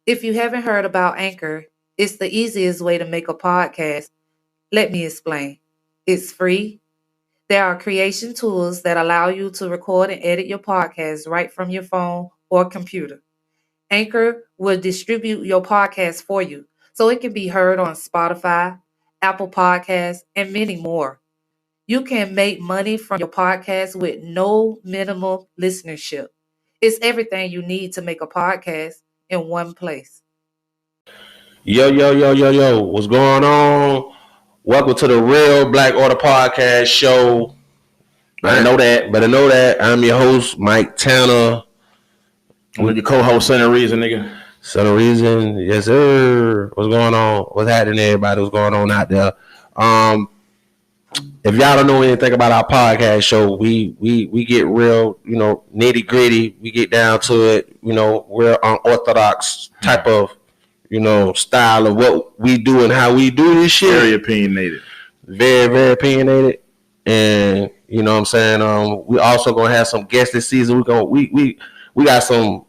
If you haven't heard about Anchor, it's the easiest way to make a podcast. Let me explain. It's free. There are creation tools that allow you to record and edit your podcast right from your phone or computer. Anchor will distribute your podcast for you so it can be heard on Spotify, Apple Podcasts, and many more. You can make money from your podcast with no minimal listenership. It's everything you need to make a podcast in one place. Yo, yo, yo, yo, yo, what's going on? Welcome to the Real Black Order Podcast Show. I know that. I'm your host, Mike Tana. I'm with your co-host, Sonny Reason, nigga. Sonny Reason, yes, sir. What's going on? What's happening, everybody? What's going on out there? If y'all don't know anything about our podcast show, we get real, nitty gritty. We get down to it, we're unorthodox type of, style of what we do and how we do this shit. Very opinionated. Very, very opinionated. And you know what I'm saying? We also gonna have some guests this season. We got some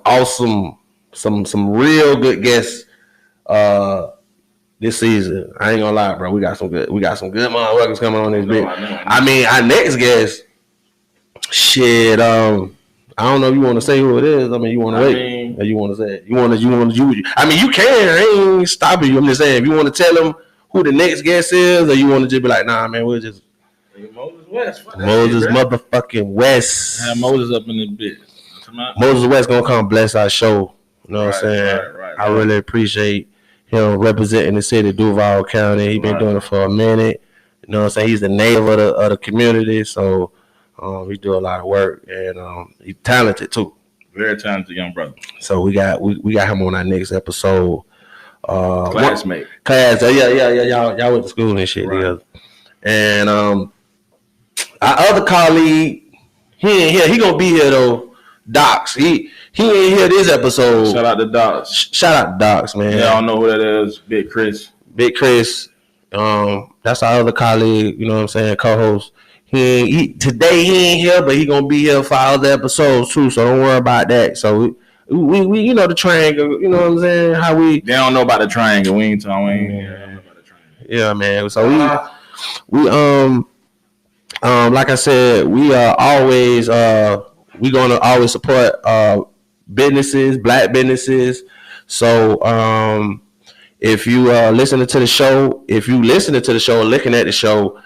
awesome, some real good guests this season. I ain't gonna lie, bro. We got some good motherfuckers coming on this bit. I mean, our next guest, shit, I don't know if you want to say who it is. I mean, you want to wait? Or you want to say it? You want to. I mean, you can. I ain't stopping you. I'm just saying, if you want to tell them who the next guest is, or you want to just be like, nah, man, we'll just Moses West. Moses motherfucking West. Have Moses up in this bitch. Moses West gonna come bless our show. You know what I'm saying? Right. I really appreciate him representing the city of Duval County. He been doing it for a minute. You know what I'm saying? He's the native of the community, so we do a lot of work, and he's talented too. Very talented young brother. So we got him on our next episode. Classmate. Yeah. Y'all went to school and shit together. And our other colleague, he ain't here. He gonna be here though. Docs. He ain't here this episode. Shout out to Docs. Shout out to Docs, man. Y'all know who that is. Big Chris. That's our other colleague. You know what I'm saying? Co-host. Today he ain't here, but he gonna be here for other episodes too. So don't worry about that. So we the triangle. You know what I'm saying? How we? They don't know about the triangle. We ain't talking about the triangle. Yeah, man. So we like I said, we are always we gonna always support businesses, black businesses. So if you listening to the show, looking at the show,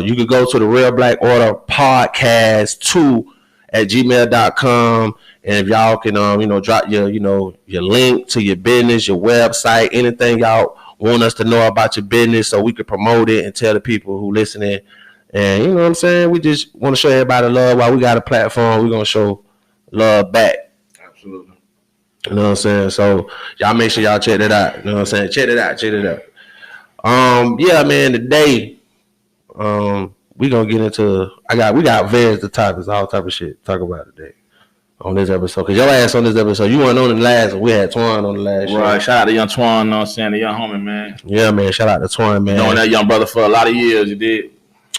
you can go to the Real Black Order Podcast 2 at gmail.com, and if y'all can drop your link to your business, your website, anything y'all want us to know about your business, so we can promote it and tell the people who listening. And you know what I'm saying? We just want to show everybody love. While we got a platform, we're going to show love back. Absolutely. You know what I'm saying? So y'all make sure y'all check that out. You know what I'm saying? Check it out. Yeah, man, today, we going to get into, we got various topics, all type of shit to talk about today on this episode. Because your ass on this episode, you weren't on the last one. We had Twan on the last show. Right, shout out to young Twan, you know what I'm saying? The young homie, man. Yeah, man, shout out to Twan, man. Knowing that young brother for a lot of years, you did.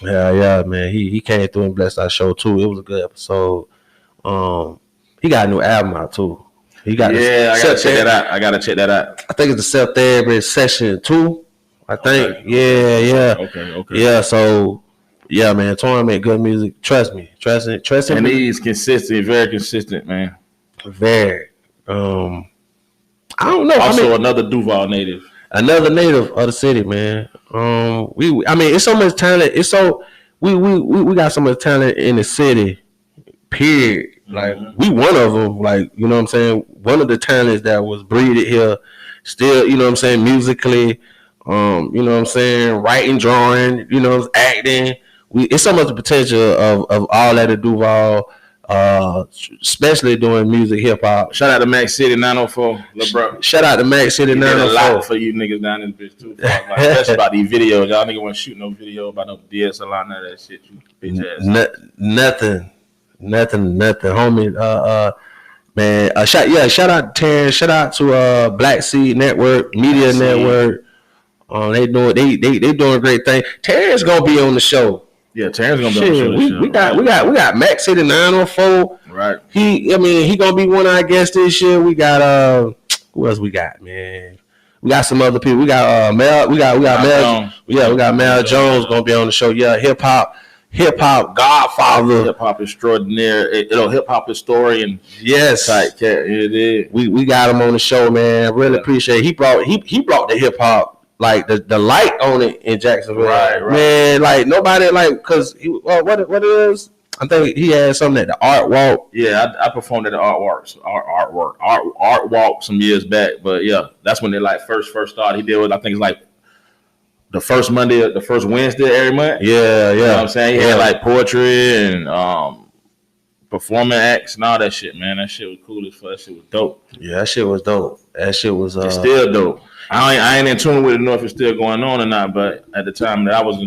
Yeah, man. He came through and blessed our show too. It was a good episode. He got a new album out too. I gotta check that out. I think it's the Self Therapy Session 2. I think. Okay. Yeah. Okay. Yeah. So yeah, man. Torn make good music. Trust me. And he's consistent, very consistent, man. Very. I don't know. Also, another Duval native. Another native of the city, man. It's so much talent. We got so much talent in the city. Period. Like we one of them. Like you know what I'm saying. One of the talents that was breeded here. Still, you know what I'm saying. Musically, you know what I'm saying. Writing, drawing, acting. It's so much potential of all that at Duval. Especially doing music, hip hop. Shout out to Mac City 904, bro. Shout out to Mac City 904. Did a lot for you niggas down in this bitch too. Especially about these videos. Y'all niggas want to shoot no video about no DSLR, none of that shit. You bitch ass. Nothing, homie. Man. Shout out to Terrence. Shout out to Black Seed Network, Media Network. They doing a great thing. Terrence gonna be on the show. Yeah, Terrence gonna be on the show. We got Max City 904. Right. He gonna be one of our guests this year. We got who else we got, man? We got some other people. We got Mel. We got Mel. Yeah, we got Mel Jones gonna be on the show. Yeah, hip hop godfather, hip hop extraordinaire, hip hop historian. Yes, type cat. Yeah, we got him on the show, man. I really appreciate it. He brought the hip hop, like the light on it in Jacksonville. Right. Man, like nobody because what it is. I think he had something at the Art Walk. Yeah, I performed at the Art Walk some years back. But yeah, that's when they first started. He did what I think it's like the first Wednesday every month. Yeah. You know what I'm saying? He had poetry and performing acts and all that shit, man. That shit was cool as fuck. That shit was dope. Yeah, that shit was dope. That shit was it's still dope. I ain't in tune with it, know if it's still going on or not, but at the time that I was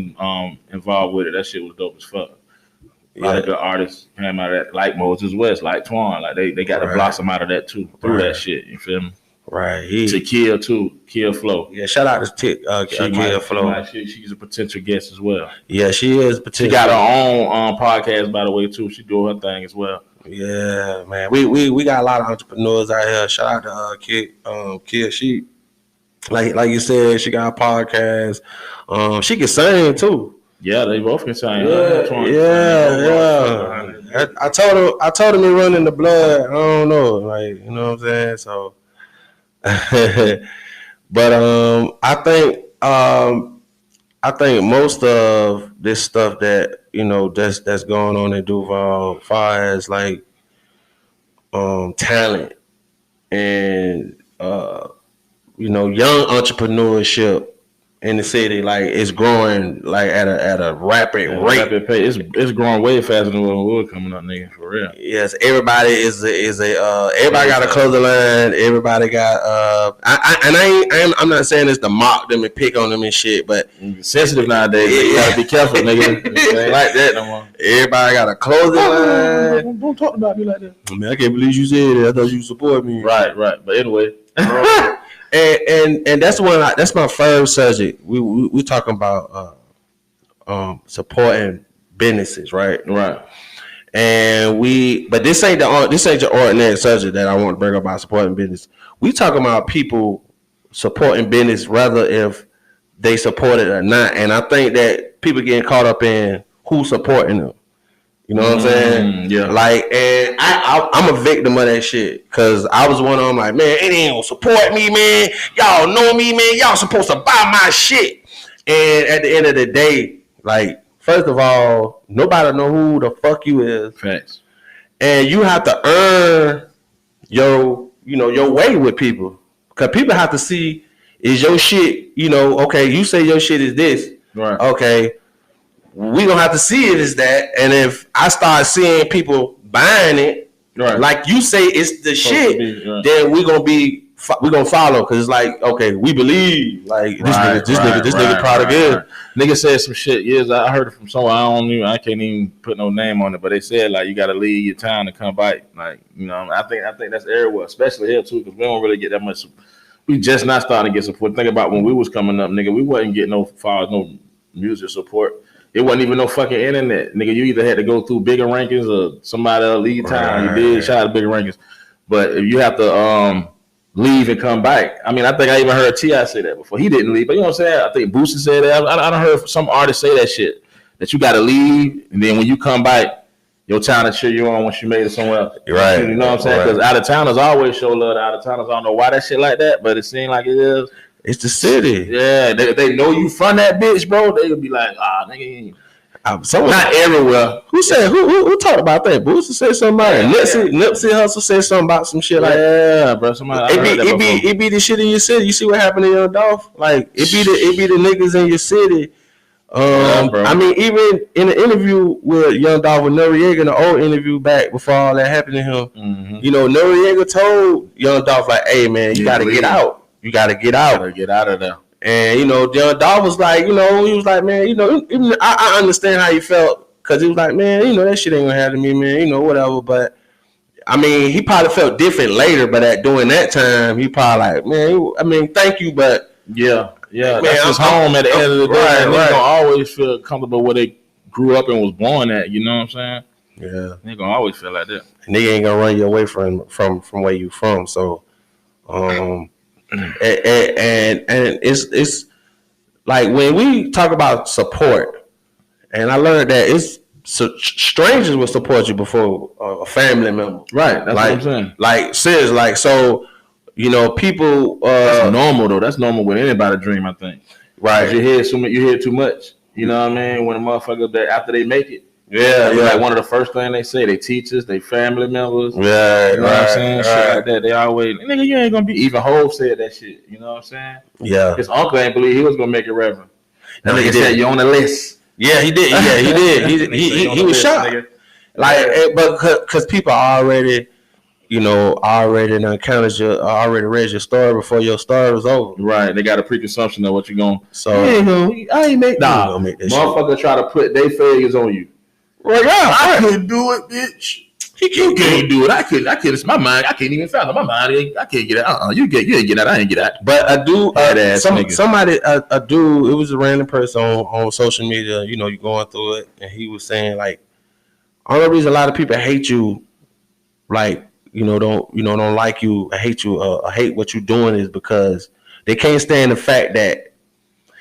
involved with it, that shit was dope as fuck. A lot of good artists came out of that, like Moses West, like Twan. Like they got to blossom out of that too, through that shit. You feel me? Right. To Kill too, Kill Flow. Yeah, shout out to Kill Flow. She's a potential guest as well. Yeah, she is potential. She got her own podcast, by the way, too. She do her thing as well. Yeah, man. We got a lot of entrepreneurs out here. Shout out to Kid. She like you said, she got a podcast. She can sing too. Yeah, they both can sing. Yeah. I told him he running the blood. I don't know, like, you know what I'm saying? So, but I think most of this stuff that that's going on in Duval, far as like talent and young entrepreneurship in the city, like it's growing like at a rapid rate. Rapid pace. It's growing way faster than what we were coming up, nigga, for real. Yes, everybody everybody got a clothing line. Everybody got I'm not saying this to mock them and pick on them and shit, but sensitive nowadays. You gotta be careful, nigga. It ain't like that no more. Everybody got a clothing line. Don't talk about me like that. I mean, I can't believe you said it. I thought you support me. Right. But anyway. And that's that's my first subject. We talking about supporting businesses, right? And but this ain't your ordinary subject that I want to bring up about supporting business. We talking about people supporting business, rather if they support it or not. And I think that people getting caught up in who's supporting them. You know what I'm saying? Yeah. Like, and I'm a victim of that shit. Because I was one of them like, man, it ain't gonna support me, man. Y'all know me, man. Y'all supposed to buy my shit. And at the end of the day, like, first of all, nobody know who the fuck you is. Facts. And you have to earn your way with people. Because people have to see, is your shit, okay, you say your shit is this. Right. Okay. We gonna have to see it as that, and if I start seeing people buying it, like you say, it's the shit, then we gonna follow, because it's like, okay, we believe, like this nigga product is. Nigga said some shit years. I heard it from someone. I can't even put no name on it, but they said like you gotta leave your town to come back. Like I think that's everywhere, especially here too, because we don't really get that much. We just not starting to get support. Think about when we was coming up, nigga. We wasn't getting no music support. It wasn't even no fucking internet, nigga. You either had to go through Bigger Rankings or somebody else leave town. You did shout out to Bigger Rankings, but if you have to leave and come back, I mean, I think I even heard T.I. say that before. He didn't leave, but you know what I'm saying. I think Boosie said that. I done heard some artists say that shit, that you got to leave, and then when you come back, your town will cheer you on once you made it somewhere else. Right. You know what I'm saying? Because out of towners always show love to out of towners. I don't know why that shit like that, but it seemed like it is. It's the city. Yeah, they know you from that bitch, bro. They could be like, nigga. Not everywhere. Who said who talked about that? Boosie said something about it. Nipsey Hussle said something about some shit like bro. Somebody it be the shit in your city. You see what happened to Young Dolph? Like it be the niggas in your city. I mean, even in the interview with Young Dolph with Noriega, in the old interview back before all that happened to him, Noriega told Young Dolph like, "Hey man, you gotta get out. You gotta get out. Gotta get out of there." And Young Dolph was like, he was like, man, I understand how you felt, because he was like, man, that shit ain't gonna happen to me, man, whatever. But I mean, he probably felt different later, but during that time, he probably like, man, I mean, thank you, but yeah, man, that's his home at the end of the day. Right. They gonna always feel comfortable where they grew up and was born at. You know what I'm saying? Yeah. They gonna always feel like that. Nigga ain't gonna run you away from where you from. So, and it's like when we talk about support, and I learned that it's strangers will support you before a family member. Right. That's like, what I'm saying. Like, serious. Like, so, you know, people. That's normal though. That's normal with anybody dream, I think. Right. You hear too much. You know what I mean? When a motherfucker after they make it. Yeah. Like one of the first things they say, they teachers, they family members. Yeah. You know what I'm saying? Shit like that. They always, nigga, you ain't gonna be. Even Hov said that shit. You know what I'm saying? Yeah. His uncle ain't believe he was gonna make it reverend. That nigga said you on the list. Yeah, he did. Yeah, he did. He was shocked. Nigga. Like, but because people already, you know, already read your story before your story was over. Right. They got a preconception of what you're going. So I ain't make this motherfucker shit. Try to put their failures on you. Well, yeah, I couldn't do it, bitch. You can't do it. I couldn't. It's my mind. I can't even fathom my mind. I can't get out. You ain't get out. I ain't get out. But I do. Somebody, a dude. It was a random person on social media. You know, you going through it, and he was saying like, only reason a lot of people hate you, like, don't like you, hate you, hate what you're doing is because they can't stand the fact that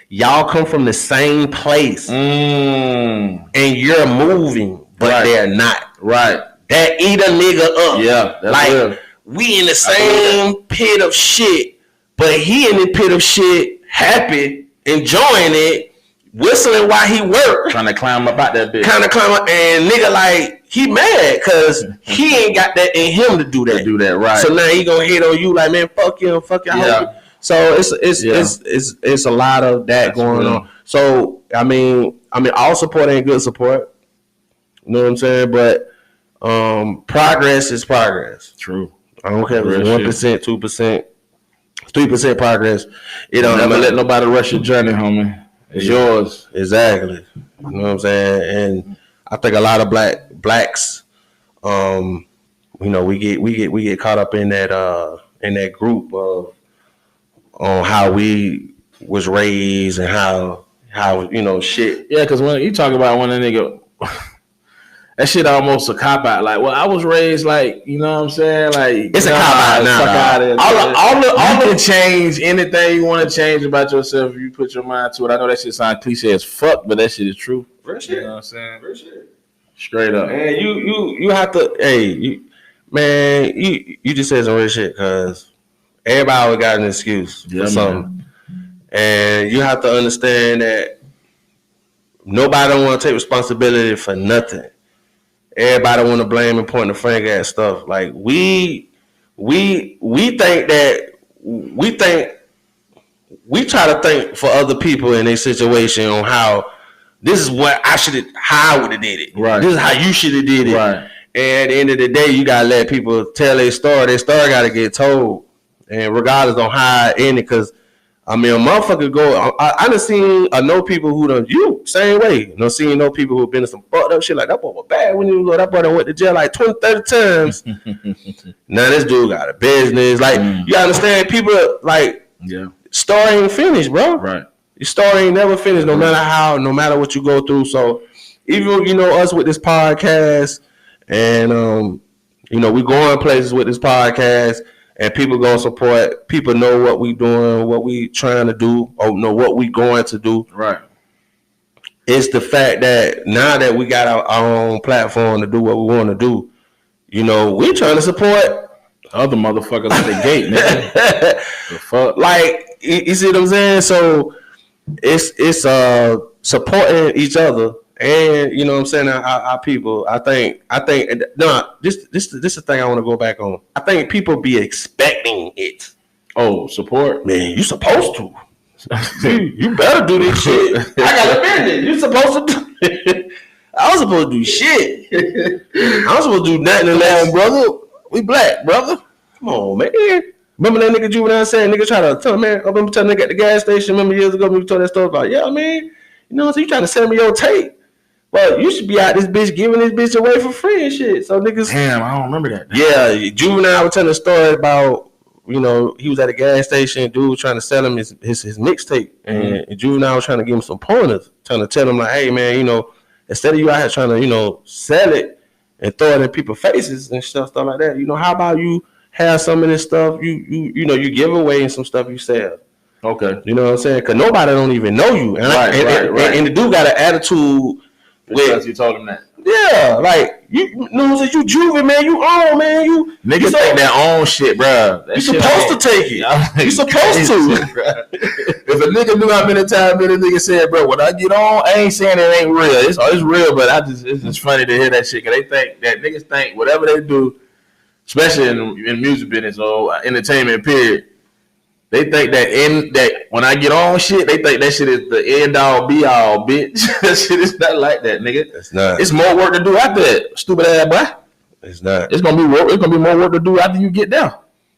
y'all come from the same place and you're moving, but they're not. Right. That eat a nigga up. Yeah. That's like real. We in the same pit of shit, but he in the pit of shit, happy, enjoying it, whistling while he work. Trying to climb up out that bitch. And nigga like he mad because he ain't got that in him to do that. Right. So now he gonna hate on you like, man, fuck you. Yeah. So it's a lot of that going on. So I mean, all support ain't good support. You know what I'm saying? But progress is progress. True. I don't care if it's 1%, 2%, 3% progress. It don't never let nobody rush your journey, homie. It's yours. Exactly. You know what I'm saying? And I think a lot of blacks, we get caught up in that group of on how we was raised and how shit. Yeah, because when you talk about when a nigga, that shit almost a cop out. Like, well, I was raised like, you know what I'm saying? Like, it's a cop out now. Fuck out of it. All can change anything you want to change about yourself if you put your mind to it. I know that shit sounds cliche as fuck, but that shit is true. Real shit. You know what I'm saying? Real shit. Straight up. Man, you have to. Hey, you just said some real shit because everybody always got an excuse for something, man. And you have to understand that nobody don't want to take responsibility for nothing. Everybody want to blame and point the finger at stuff. Like we think we try to think for other people in their situation on how this is what how I would have did it. Right. This is how you should have did it. Right. And at the end of the day, you gotta let people tell their story. Their story gotta get told. And regardless on how it ended, because I mean, a motherfucker go. I done seen know people who done you same way. Know people who been in some fucked up shit like that boy was bad when he was little. That boy done went to jail like 20, 30 times. Now this dude got a business. Like you understand, people like story ain't finished, bro. Right. Your story ain't never finished, no matter what you go through. So even us with this podcast, and we going places with this podcast. And people gonna support. People know what we doing, what we trying to do, or know what we going to do. Right. It's the fact that now that we got our own platform to do what we want to do, we trying to support other motherfuckers at the gate, man. The fuck? Like you see what I'm saying? So it's supporting each other. And you know what I'm saying, our people. I think this is the thing I want to go back on. I think people be expecting it. Oh, support? Man, you supposed to. you better do this shit. I got a business. You supposed to do it. I was supposed to do shit. I was supposed to do nothing unless, brother. We black, brother. Come on, man. Remember that nigga Juvenile saying, nigga try to tell man, I remember telling nigga at the gas station, remember years ago, we told that story about, yeah, man, so you trying to sell me your tape. But you should be out this bitch giving this bitch away for free and shit. So niggas. Damn, I don't remember that. Yeah, Juvenile was telling a story about, he was at a gas station, dude trying to sell him his mixtape. And Juvenile was trying to give him some pointers, trying to tell him like, hey man, instead of you out here trying to, sell it and throw it in people's faces and stuff like that, how about you have some of this stuff you give away and some stuff you sell. Okay. You know what I'm saying? Because nobody don't even know you. And, right. And the dude got an attitude. Because you told him that. Yeah, like you juvie, man. You own, man. Niggas take their own shit, bro. You supposed to take it. You supposed to. If a nigga knew how many times a nigga said, bro, when I get on, I ain't saying it ain't real. It's real, but it's just funny to hear that shit. Cause they think that niggas think whatever they do, especially in music business or entertainment period, they think that when I get on shit, they think that shit is the end all be all, bitch. That shit is not like that, nigga. It's not. It's more work to do after that, stupid ass boy. It's not. It's gonna be work. It's gonna be more work to do after you get there.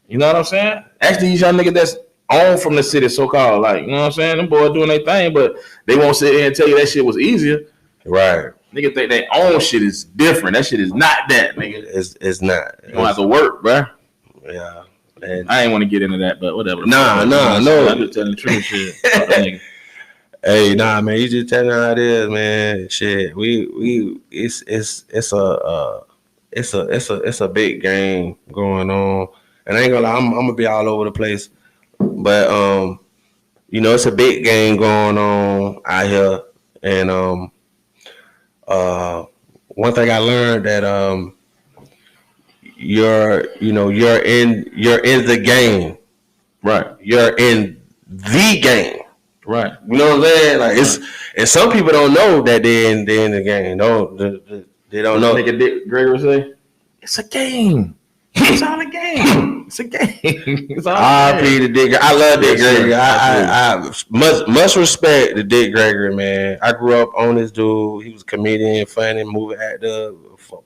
You know what I'm saying? Actually, these young niggas that's on from the city, so called, like, you know what I'm saying? Them boys doing their thing, but they won't sit here and tell you that shit was easier. Right. Nigga think their own shit is different. That shit is not that, nigga. It's not. You don't have to work, bro. Yeah. And I ain't want to get into that, but whatever. No. I'm just telling the truth, shit. Hey, nah, man, you just telling how it is, man. Shit, it's a big game going on, and I ain't gonna lie, I'm gonna be all over the place, but it's a big game going on out here, and one thing I learned that you're in the game. Right. You're in the game. Right. You know what I'm saying? Like and some people don't know that they're in the game. They don't know. Nigga Dick Gregory say, it's a game. It's all a game. It's a game. It's all a game. to Dick. I love Dick Gregory. I much respect to Dick Gregory, man. I grew up on this dude. He was a comedian, funny, movie actor.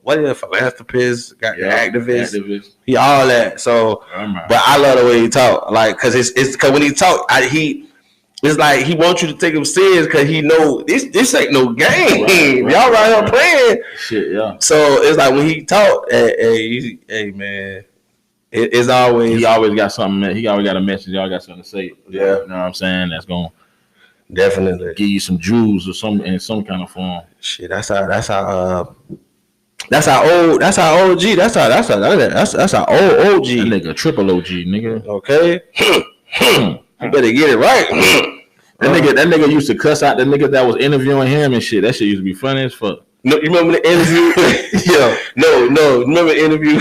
What is it? Philanthropist, got the activist. He all that. So, but I love the way he talk. Like, cause it's cause when he talk, it's like he wants you to take him serious because he know this ain't no game. Right. Y'all right here playing. Shit, yeah. So it's like when he talk, hey man, it's always he always got something. He always got a message. He always got something to say. Yeah, you know what I'm saying. That's gonna definitely give you some jewels or some in some kind of form. Shit, that's our OG. That's our old OG. That's our old OG. That nigga triple OG, nigga. Okay. You better get it right. That nigga used to cuss out the nigga that was interviewing him and shit. That shit used to be funny as fuck. No, you remember the interview? Yeah. No. Remember the interview?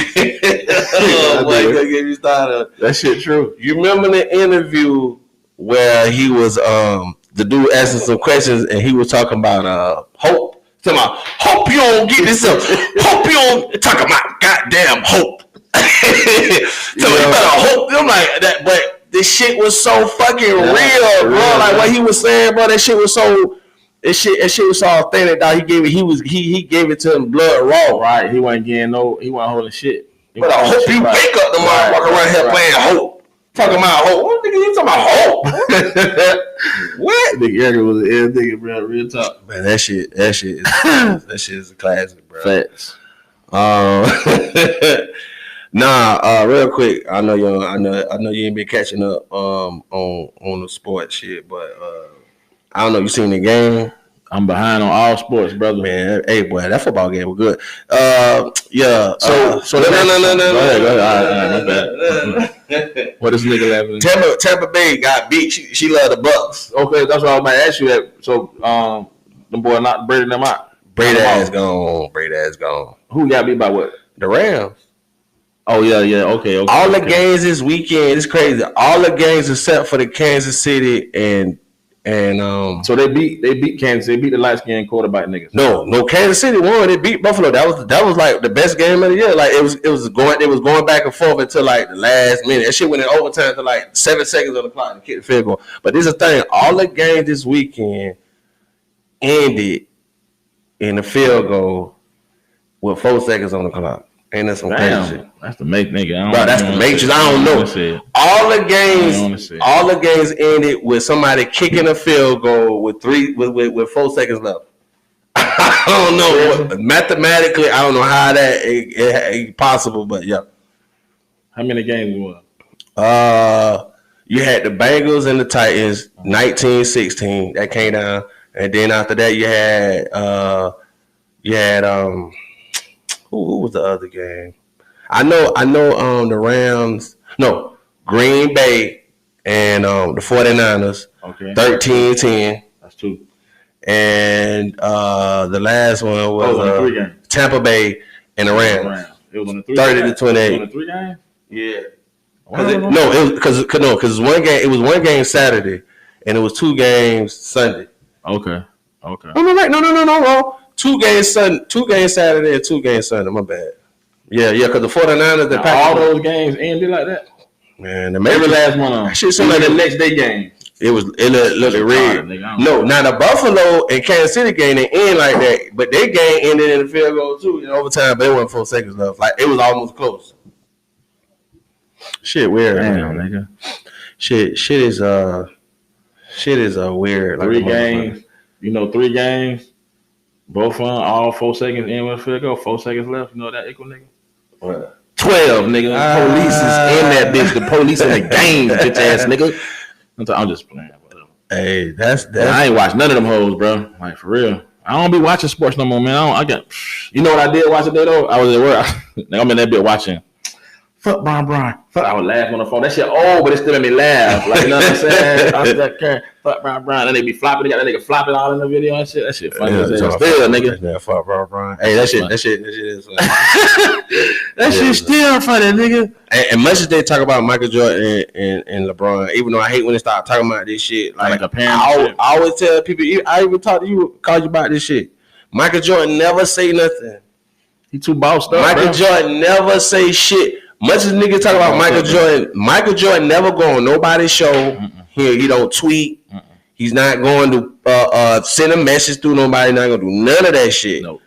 Oh, boy, you get me started. That shit true. You remember the interview where he was the dude asking some questions and he was talking about hope. Talking about hope you don't get this up. Hope you don't talk about goddamn hope. So you better hope. I'm like that, but this shit was so fucking real, bro. Like what he was saying, bro. That shit was so authentic. Dog. He gave it to him blood raw. Right. He wasn't holding shit. But I hope you wake up tomorrow, walk around here playing hope. Talking about hope. What nigga you talking about hope? What? Big Eric was an ill nigga, bro. Real talk. Man, that shit is a classic, bro. Facts. Real quick. I know you ain't been catching up on the sports shit, but I don't know. You seen the game? I'm behind on all sports, brother. Man, hey boy, that football game was good. Yeah. So no. Go ahead. My bad. What is nigga laughing? Tampa Bay got beat. She loved the Bucks. Okay, that's what I was about to ask you. That. So the boy not Brady them out. Brady ass gone. Who got beat by what? The Rams. Oh yeah. Okay. All the games this weekend, it's crazy. All the games except for the Kansas City and so they beat Kansas. They beat the light skinned quarterback niggas. No, Kansas City won. They beat Buffalo. That was like the best game of the year. Like it was going back and forth until like the last minute. That shit went in overtime to like 7 seconds on the clock to kick the field goal. But this is the thing. All the games this weekend ended in the field goal with 4 seconds on the clock. Ain't that some crazy shit? That's the make nigga. Bro, that's the matrix. I don't know. All the games ended with somebody kicking a field goal with 4 seconds left. I don't know. Mathematically, I don't know how that is possible, but yeah. How many games you won? You had the Bengals and the Titans, 19-16. That came down. And then after that, you had You had who was the other game? I know the Rams. No, Green Bay and the 49ers. Okay. 13-10. That's 2. And the last one was Tampa Bay and the Rams. It was on the 3 30-28. On the 3 games? Yeah. Because one game. It was one game Saturday, and it was 2 games Sunday. Okay. No, wrong. 2 games Sunday, 2 games Saturday, and 2 games Sunday. My bad. Yeah, because the 49ers, all those games ended like that. Man, every last one of them. Shit seemed like the next day game. It looked red. No, now the Buffalo and Kansas City game they end like that, but their game ended in the field goal too in overtime. But it wasn't 4 seconds left. Like it was almost close. Shit weird. Damn, nigga. Shit is weird. 3 games. 3 games. Both of them, all 4 seconds in with a field goal. 4 seconds left. You know that equal, nigga? What? 12, nigga. Police is in that bitch. The police in the game, bitch ass nigga. I'm just playing. Whatever. Hey, that's. I ain't watched none of them hoes, bro. Like for real. I don't be watching sports no more, man. I got. You know what I did watch today though? I was at work. I'm in that bit watching. Fuck Brian. Fuck. I was laughing on the phone. That shit old, but it still made me laugh. Like you know what I'm saying? I was like, fuck Brian. And they be flopping. They got that nigga flopping all in the video and shit. That shit funny. Yeah, still, nigga. Yeah, fuck Brian. Hey, that shit is funny. That shit still funny, nigga. And much as they talk about Michael Jordan and LeBron, even though I hate when they start talking about this shit, like a parent. I always tell people, I even talk to you, call you about this shit. Michael Jordan never say nothing. He too bossed up. Michael Jordan never say shit. Much as niggas talk about Michael Jordan never go on nobody's show. He don't tweet. He's not going to send a message through nobody. Not gonna do none of that shit. Nope.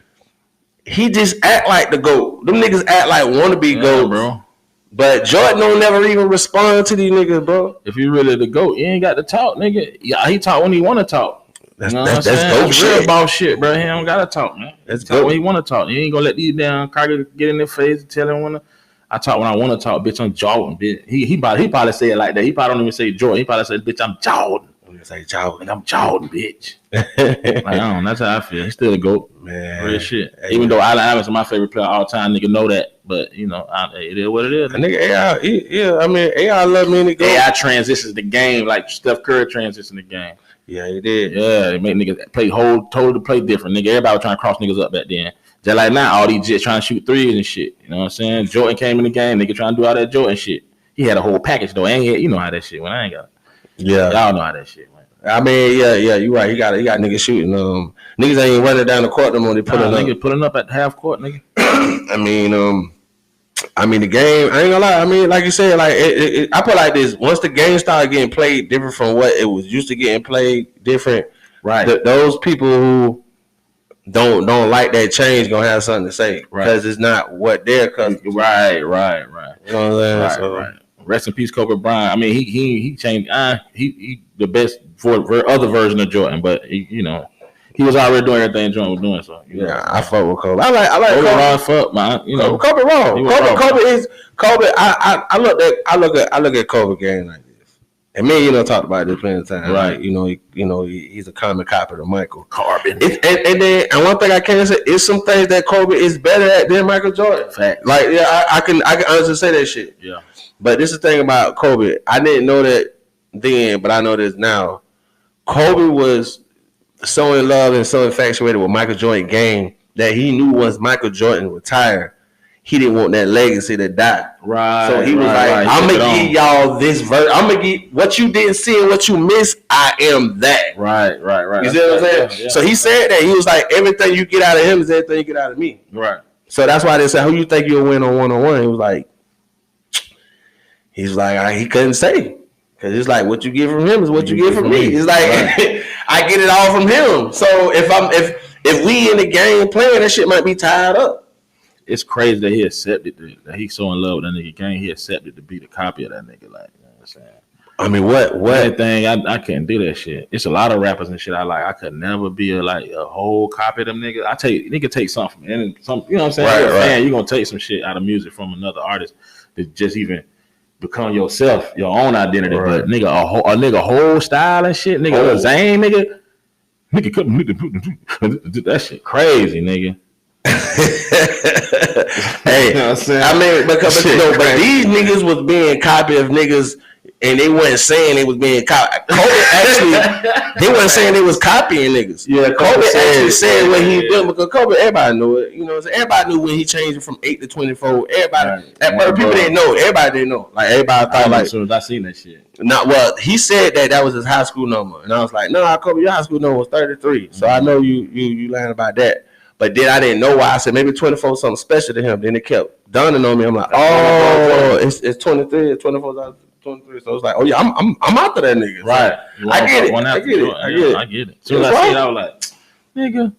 He just act like the GOAT. Them niggas act like wanna be GOAT, bro. But Jordan don't never even respond to these niggas, bro. If you really the GOAT, you ain't got to talk, nigga. Yeah, he talk when he want to talk. That's GOAT shit. Real boss shit, bro. He don't gotta talk, man. That's talk when he want to talk. He ain't gonna let these damn crackers get in their face and tell him when. I talk when I want to talk, bitch. I'm Jordan, bitch. He probably say it like that. He probably don't even say Jordan. He probably say, bitch, I'm Jordan. Say Jordan. I'm Jordan, bitch. Like, I don't know. That's how I feel. He's still a GOAT. Man. Real shit. Hey, even though Allen Iverson's my favorite player all time, nigga know that. But, it is what it is. Nigga, AI love me in the game. AI transitions the game like Steph Curry transitioned the game. Yeah, he did. Yeah, they make niggas totally play different. Nigga, everybody was trying to cross niggas up back then. Just like now, all these jits trying to shoot threes and shit. You know what I'm saying? Jordan came in the game, nigga trying to do all that Jordan shit. He had a whole package though. You know how that shit went. I ain't got it. Yeah. Y'all know how that shit went. I mean, yeah, you right. He got niggas shooting. Niggas ain't running down the court no more. They pulling up at half court, nigga. I mean, the game. I ain't gonna lie. I mean, like you said, like I put it like this: once the game started getting played different from what it was used to getting played different, right? Those people who don't like that change gonna have something to say because it's not what they're accustomed to. Right. You know what I'm saying? Right. Rest in peace, Kobe Bryant. I mean, he changed. He the best for other version of Jordan, but he was already doing everything Jordan was doing. So I fuck with Kobe. I like Kobe. Wrong, fuck man. Kobe wrong. Kobe is Kobe. I look at Kobe game like this, and me, talked about this plenty of times. Right. Like, he's a common copy of Michael. Carbon. And one thing I can say is some things that Kobe is better at than Michael Jordan. Fact. Like I can honestly say that shit. Yeah. But this is the thing about Kobe. I didn't know that then, but I know this now. Kobe was so in love and so infatuated with Michael Jordan game that he knew once Michael Jordan retired, he didn't want that legacy to die. Right. So he was I'm going to give y'all this verse. I'm going to give what you didn't see and what you missed, I am that. Right. You see what I'm saying? Yeah. So he said that. He was like, everything you get out of him is everything you get out of me. Right. So that's why they said, who you think you'll win on one-on-one? He was like, he couldn't say. Because it's like, what you get from him is what you get from me. It's like, I get it all from him. So if we in the game playing, that shit might be tied up. It's crazy that he accepted that he's so in love with that nigga game. He accepted to be the copy of that nigga. Like, you know what I'm saying? I mean, what thing? I can't do that shit. It's a lot of rappers and shit I like. I could never be a whole copy of them niggas. Nigga take something from and some. You know what I'm saying? Right. You're gonna take some shit out of music from another artist to just even become yourself, your own identity. Right. But nigga, a nigga whole style and shit, nigga, Zane, nigga couldn't that shit crazy, nigga. Hey, You know what I'm saying? I mean, but these niggas was being copied of niggas, and they wasn't saying they was being copied. Kobe actually, they wasn't saying they was copying niggas. Yeah, Kobe actually said what he did because Kobe, everybody knew it. You know, what I'm saying? Everybody knew when he changed it from 8 to 24. Everybody, people didn't know. Everybody didn't know. Like everybody thought, like, as soon as I seen that shit. Not well. He said that was his high school number, and I was like, no, Kobe, your high school number was 33. So I know you lying about that. But then I didn't know why. I said maybe 24 something special to him. Then it kept dawning on me. I'm like, oh, it's 23. It's 24. 23. So it's like, oh yeah, I'm after that nigga. Right. I get it. I get it. Soon as I see it, I was like, nigga.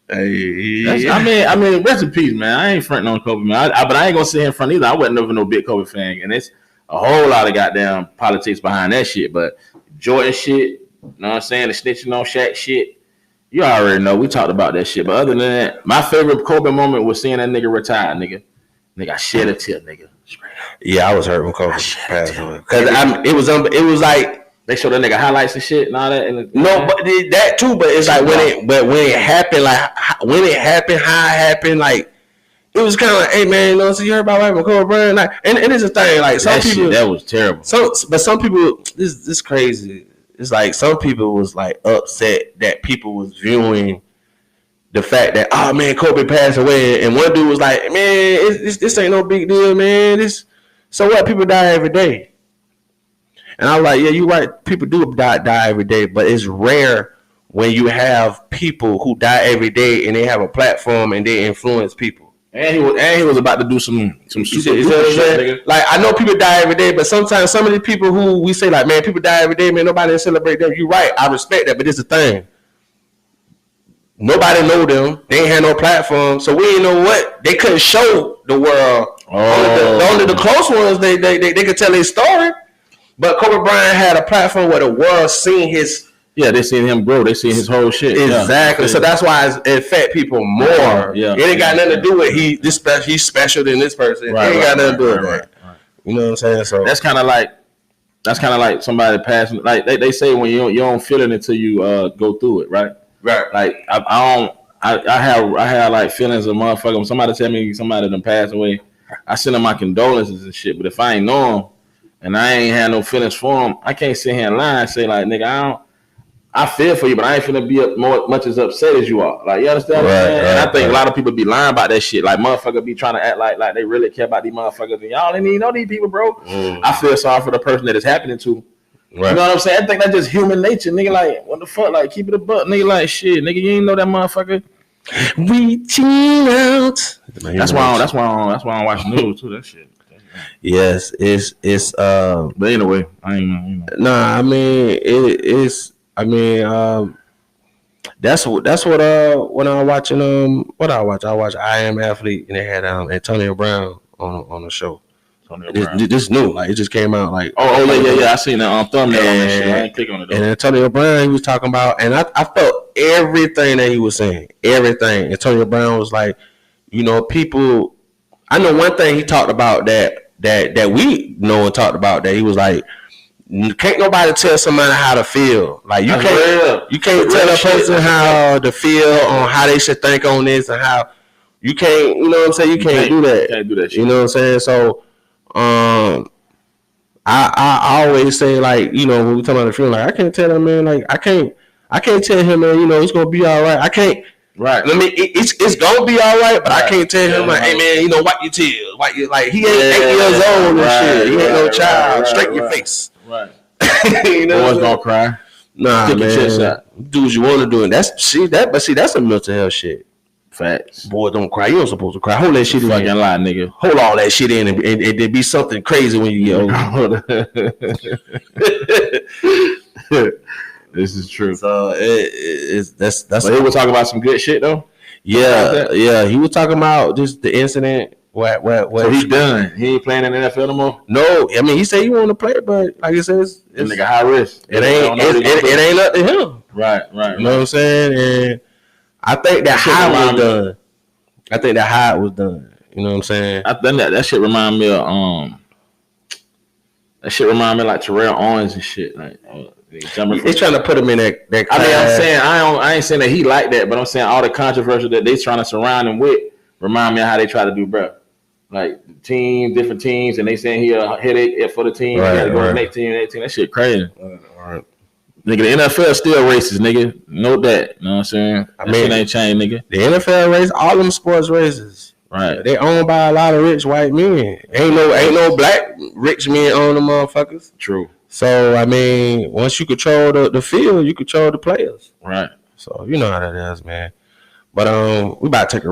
Hey, I mean, rest in peace, man. I ain't fronting on Kobe, man. But I ain't gonna sit here in front either. I wasn't never no big Kobe fan, and it's a whole lot of goddamn politics behind that shit. But Jordan shit, you know what I'm saying? The snitching on Shaq shit. You already know. We talked about that shit. But other than that, my favorite Kobe moment was seeing that nigga retire, nigga. Nigga, I shed a tear, nigga. Yeah, I was hurt when Kobe passed away. Because it was like they showed that nigga highlights and shit and all that. And no, but that too. But it's like when it happened, like when it happened, how it happened, like it was kind of like, hey man, you know, so you heard about what happened with Kobe Bryant, like, and it's a thing, like some people that was terrible. But some people, this crazy. It's like some people was like upset that people was viewing the fact that, oh man, Kobe passed away, and one dude was like, man, this ain't no big deal, man. So what? People die every day, and I was like, yeah, you're right. People do die every day, but it's rare when you have people who die every day and they have a platform and they influence people. And he was about to do some super shit. Like I know people die every day, but sometimes some of the people who we say like, man, people die every day, man, nobody celebrate them. You're right, I respect that, but it's a thing. Nobody know them. They ain't had no platform, so we ain't know what they couldn't show the world. Only the close ones they could tell their story. But Kobe Bryant had a platform where the world seen his. Yeah, they seen him grow. They seen his whole shit. Exactly. Yeah. So that's why it affect people more. Yeah. It ain't got nothing to do with he's special than this person. Right, it ain't got nothing to do with that. Right. You know what I'm saying? So that's kind of like somebody passing. Like they say when you don't feel it until you go through it, right? Right. Like I have like feelings of motherfucker. When somebody tell me somebody done passed away, I send them my condolences and shit. But if I ain't know him and I ain't had no feelings for him, I can't sit here and lie and say like, nigga, I feel for you, but I ain't finna be much as upset as you are. Like, you understand what I'm saying? And I think a lot of people be lying about that shit. Like, motherfuckers be trying to act like they really care about these motherfuckers. And y'all ain't even know these people, bro. I feel sorry for the person that it's happening to. Right. You know what I'm saying? I think that's just human nature, nigga. Like, what the fuck? Like, keep it a buck, nigga. Like, shit, nigga, you ain't know that motherfucker. Reaching out. That's why I watch news too. That shit. Yes, it's. But anyway, I ain't. Nah, I mean it's. I mean, that's what when I was watching what I watch I Am Athlete, and they had Antonio Brown on the show. This new, like it just came out like yeah I seen that thumbnail on that shit. I ain't click on it though. And Antonio Brown, he was talking about, and I felt everything that he was saying. Everything. Antonio Brown was like, you know, people. I know one thing he talked about that we know and talked about, that he was like, can't nobody tell somebody how to feel. Like you can't tell a person how to feel on how they should think on this and how you can't. You know what I'm saying? You can't do that. Can't do that shit. You know what I'm saying? So, I always say, like, you know, when we talk about the feeling, like I can't tell that man, like I can't tell him, man, you know, it's gonna be all right. I can't. Right. I mean, it's gonna be all right, but I can't tell him like, hey man, you know, wipe your tears, like he ain't 8 years old and shit. He ain't no child. Straighten your face. Right. You know, boys don't cry. Nah, take man. Do what you want to do, and that's a mental health shit. Facts. Boy, don't cry. You don't supposed to cry. Hold that shit in. Fucking lie, nigga. Hold all that shit in, and there be something crazy when you get older. This is true. So that's. But he was talking about some good shit though. Yeah. He was talking about just the incident. What? So he's done. He ain't playing in the NFL no more. No, I mean he said he want to play, but like it says, it's nigga high risk. It ain't up to him. Right. You know what I'm saying? And I think that high was done. I think that high was done. You know what I'm saying? I think that shit remind me of That shit remind me like Terrell Owens and shit. Like They trying to put him in that class. I mean, I'm saying I ain't saying that he like that, but I'm saying all the controversy that they trying to surround him with remind me of how they try to do, bro. Like different teams, and they saying he a headache for the team. Right, he got to go to the next team, That shit crazy. Right. Nigga, the NFL is still racist, nigga. Note that. You know what I'm saying? That shit ain't changed, nigga. The NFL racist, all them sports racist. Right. They owned by a lot of rich white men. Ain't no black rich men own them motherfuckers. True. So I mean, once you control the field, you control the players. Right. So you know how that is, man. But we about to take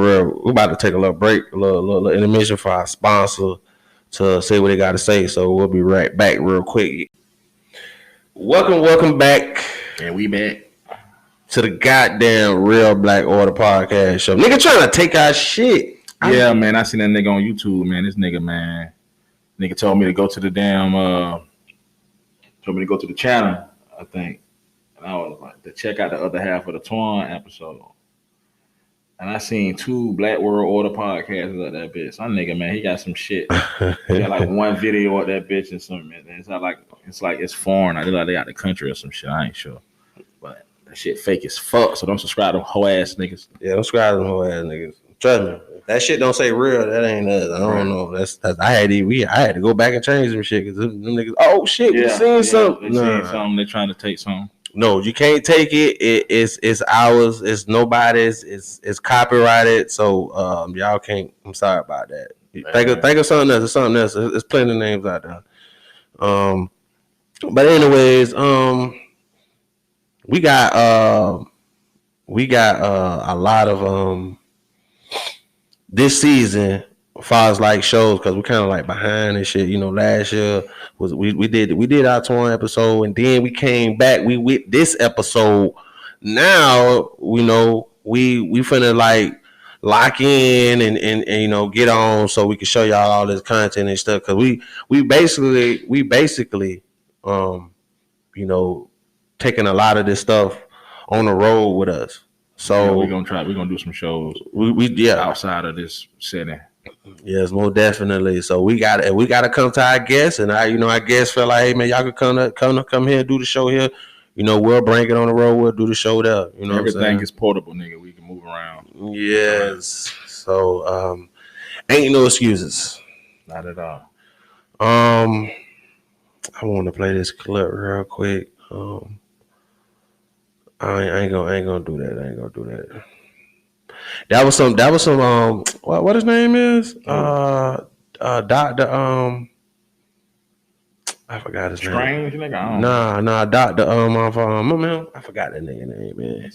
a little break, a little intermission for our sponsor to say what they got to say. So we'll be right back real quick. Welcome back. And we back to the goddamn Real Black Order podcast show. Nigga trying to take our shit. Yeah, man. I seen that nigga on YouTube, man. This nigga, man. Nigga told me to go to the damn told me to go to the channel, I think. And I was like to check out the other half of the Twan episode. And I seen 2 Black World Order podcasts of that bitch. Some nigga, man, he got some shit. He got like one video of that bitch and something. Man. It's not like it's foreign. I like they got the country or some shit. I ain't sure. But that shit fake as fuck. So don't subscribe to hoe ass niggas. Yeah, don't subscribe to hoe ass niggas. Trust me. That shit don't say real. That ain't us. I don't know. I had to go back and change some shit because them niggas. Oh shit, we seen something. They seen something. They trying to take something. No, you can't take it. It's ours. It's nobody's. It's copyrighted. So y'all can't. I'm sorry about that. Think of something else. There's something else. There's plenty of names out there. But anyways, we got a lot of this season as far as like shows because we're kind of like behind and shit. You know, last year was we did our Twan episode and then we came back. We with this episode now. You know, we finna like lock in and you know get on so we can show y'all all this content and stuff because we basically you know taking a lot of this stuff on the road with us. So we're gonna do some shows. We outside of this setting. Yes, most definitely. So we gotta come to our guests, and our guests felt like, hey man, y'all could come here and do the show here. You know, we'll bring it on the road. We'll do the show there. You know, everything is portable, nigga. We can move around. Yes. So ain't no excuses. Not at all. I want to play this clip real quick. I ain't gonna do that. I ain't gonna do that. That was some what his name is? Dr. I forgot his name. Strange nigga? I don't know. Nah, Dr. I forgot that nigga name, man.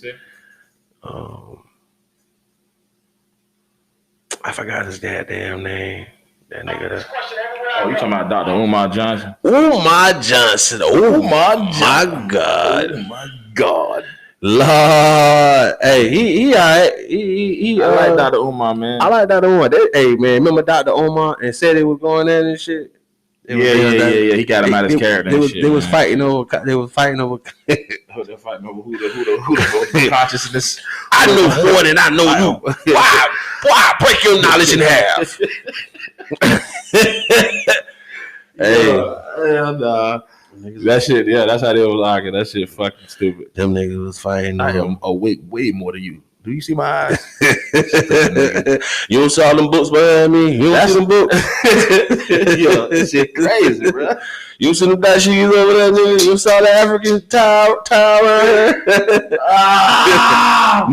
I forgot his goddamn name. That nigga there. Oh, you talking about Dr. Umar Johnson? Umar Johnson. Oh my God. Oh my God. Lord. Hey, he all right. He I like Dr. Umar, man. I like Dr. Umar. Hey, man, remember Dr. Umar and said they was going in and shit? Yeah. He got him out of his character. They was fighting over. They're fighting over who the consciousness. I know more than I know you. Why break your knowledge in half? That shit, that's how they was arguing. That shit fucking stupid. Them niggas was fighting. I am awake way more than you. Do you see my eyes? You don't see all them books behind me? You don't see them books? Yeah, this shit crazy, bro. You see them dashikis over there, nigga? You saw the African tower